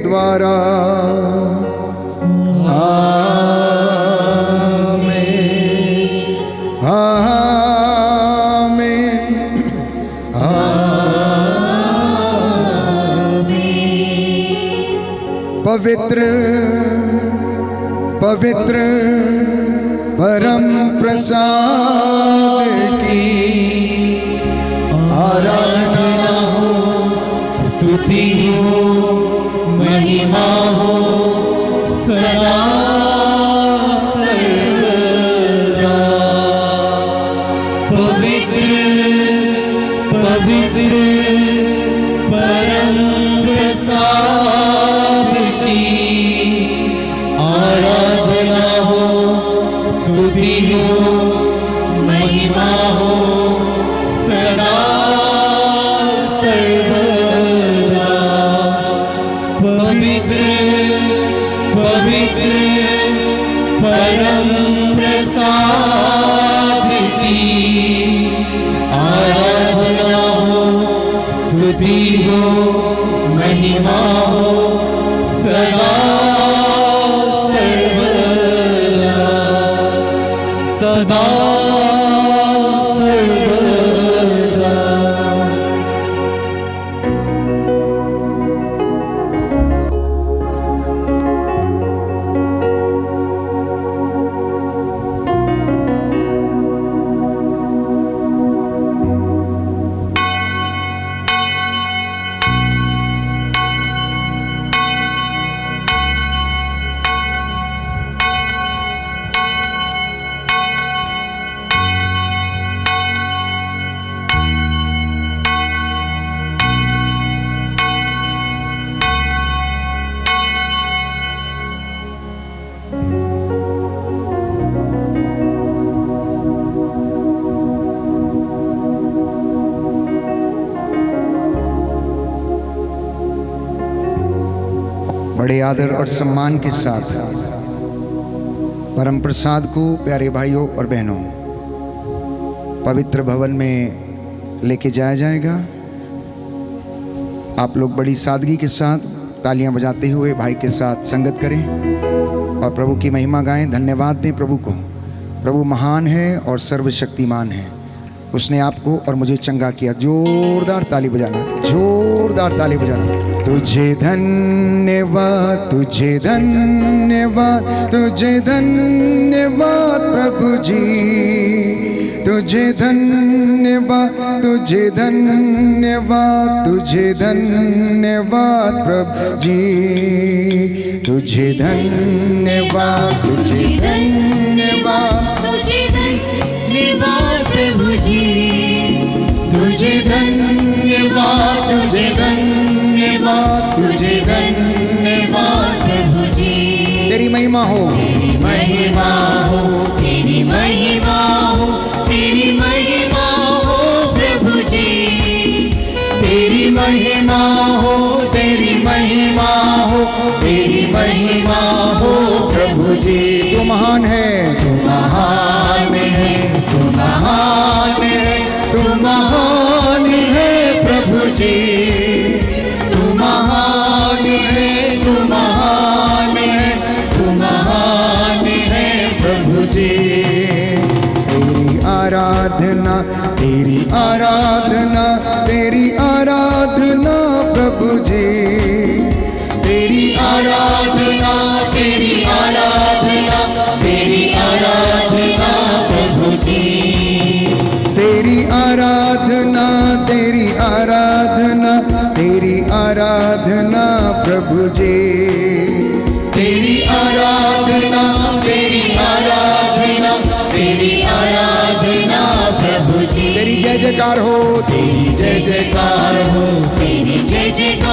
द्वारा। आमीन आमीन आमीन। पवित्र पवित्र परम प्रसाद की आराधना हो, स्तुति हो, महिमा हो सदा सर्वदा। पवित्र पवित्र परम प्रसाद की आराधना हो, स्तुति हो, महिमा हो सदा सर्वदा। पवित्र पवित्र परम प्रसाद की आराधना हो, स्तुति हो, महिमा हो सदा सर्वदा सदा सर्वदा। बड़े आदर और सम्मान के साथ परम प्रसाद को प्यारे भाइयों और बहनों पवित्र भवन में लेके जाया जाएगा। आप लोग बड़ी सादगी के साथ तालियां बजाते हुए भाई के साथ संगत करें और प्रभु की महिमा गाएं, धन्यवाद दें प्रभु को। प्रभु महान है और सर्वशक्तिमान है। उसने आपको और मुझे चंगा किया। जोरदार ताली बजाना, जोरदार ताली बजाना। तुझे धन्यवाद, तुझे धन्यवाद, तुझे धन्यवाद प्रभु जी। तुझे धन्यवाद, तुझे धन्यवाद, तुझे धन्यवाद प्रभु जी। तुझे धन्यवाद, तुझे धन्यवाद, तुझे धन्यवाद प्रभु जी। तुझे धन्यवाद, तुझे धन्यवाद, तुझे धन्यवाद प्रभु जी। तेरी महिमा हो, तेरी महिमा हो, तेरी महिमा हो, तेरी महिमा हो प्रभु जी। तेरी महिमा हो, तेरी महिमा हो, तेरी महिमा हो प्रभु जी। तू महान है, तू महान है, तू महान है, तू महान है प्रभु जी। तू महान है, तू महान है, तू महान है प्रभु जी। तेरी आराधना, तेरी आराधना, तेरी आराधना प्रभु जी। तेरी आराधना, तेरी आराधना, तेरी आराधना प्रभु जी। तेरी आराधना, तेरी आराधना, तेरी आराधना प्रभु जी। तेरी आराधना, तेरी आराधना, तेरी आराधना प्रभु जी। तेरी जय जयकार हो, तेरी जय जयकार हो, तेरी जय जयकार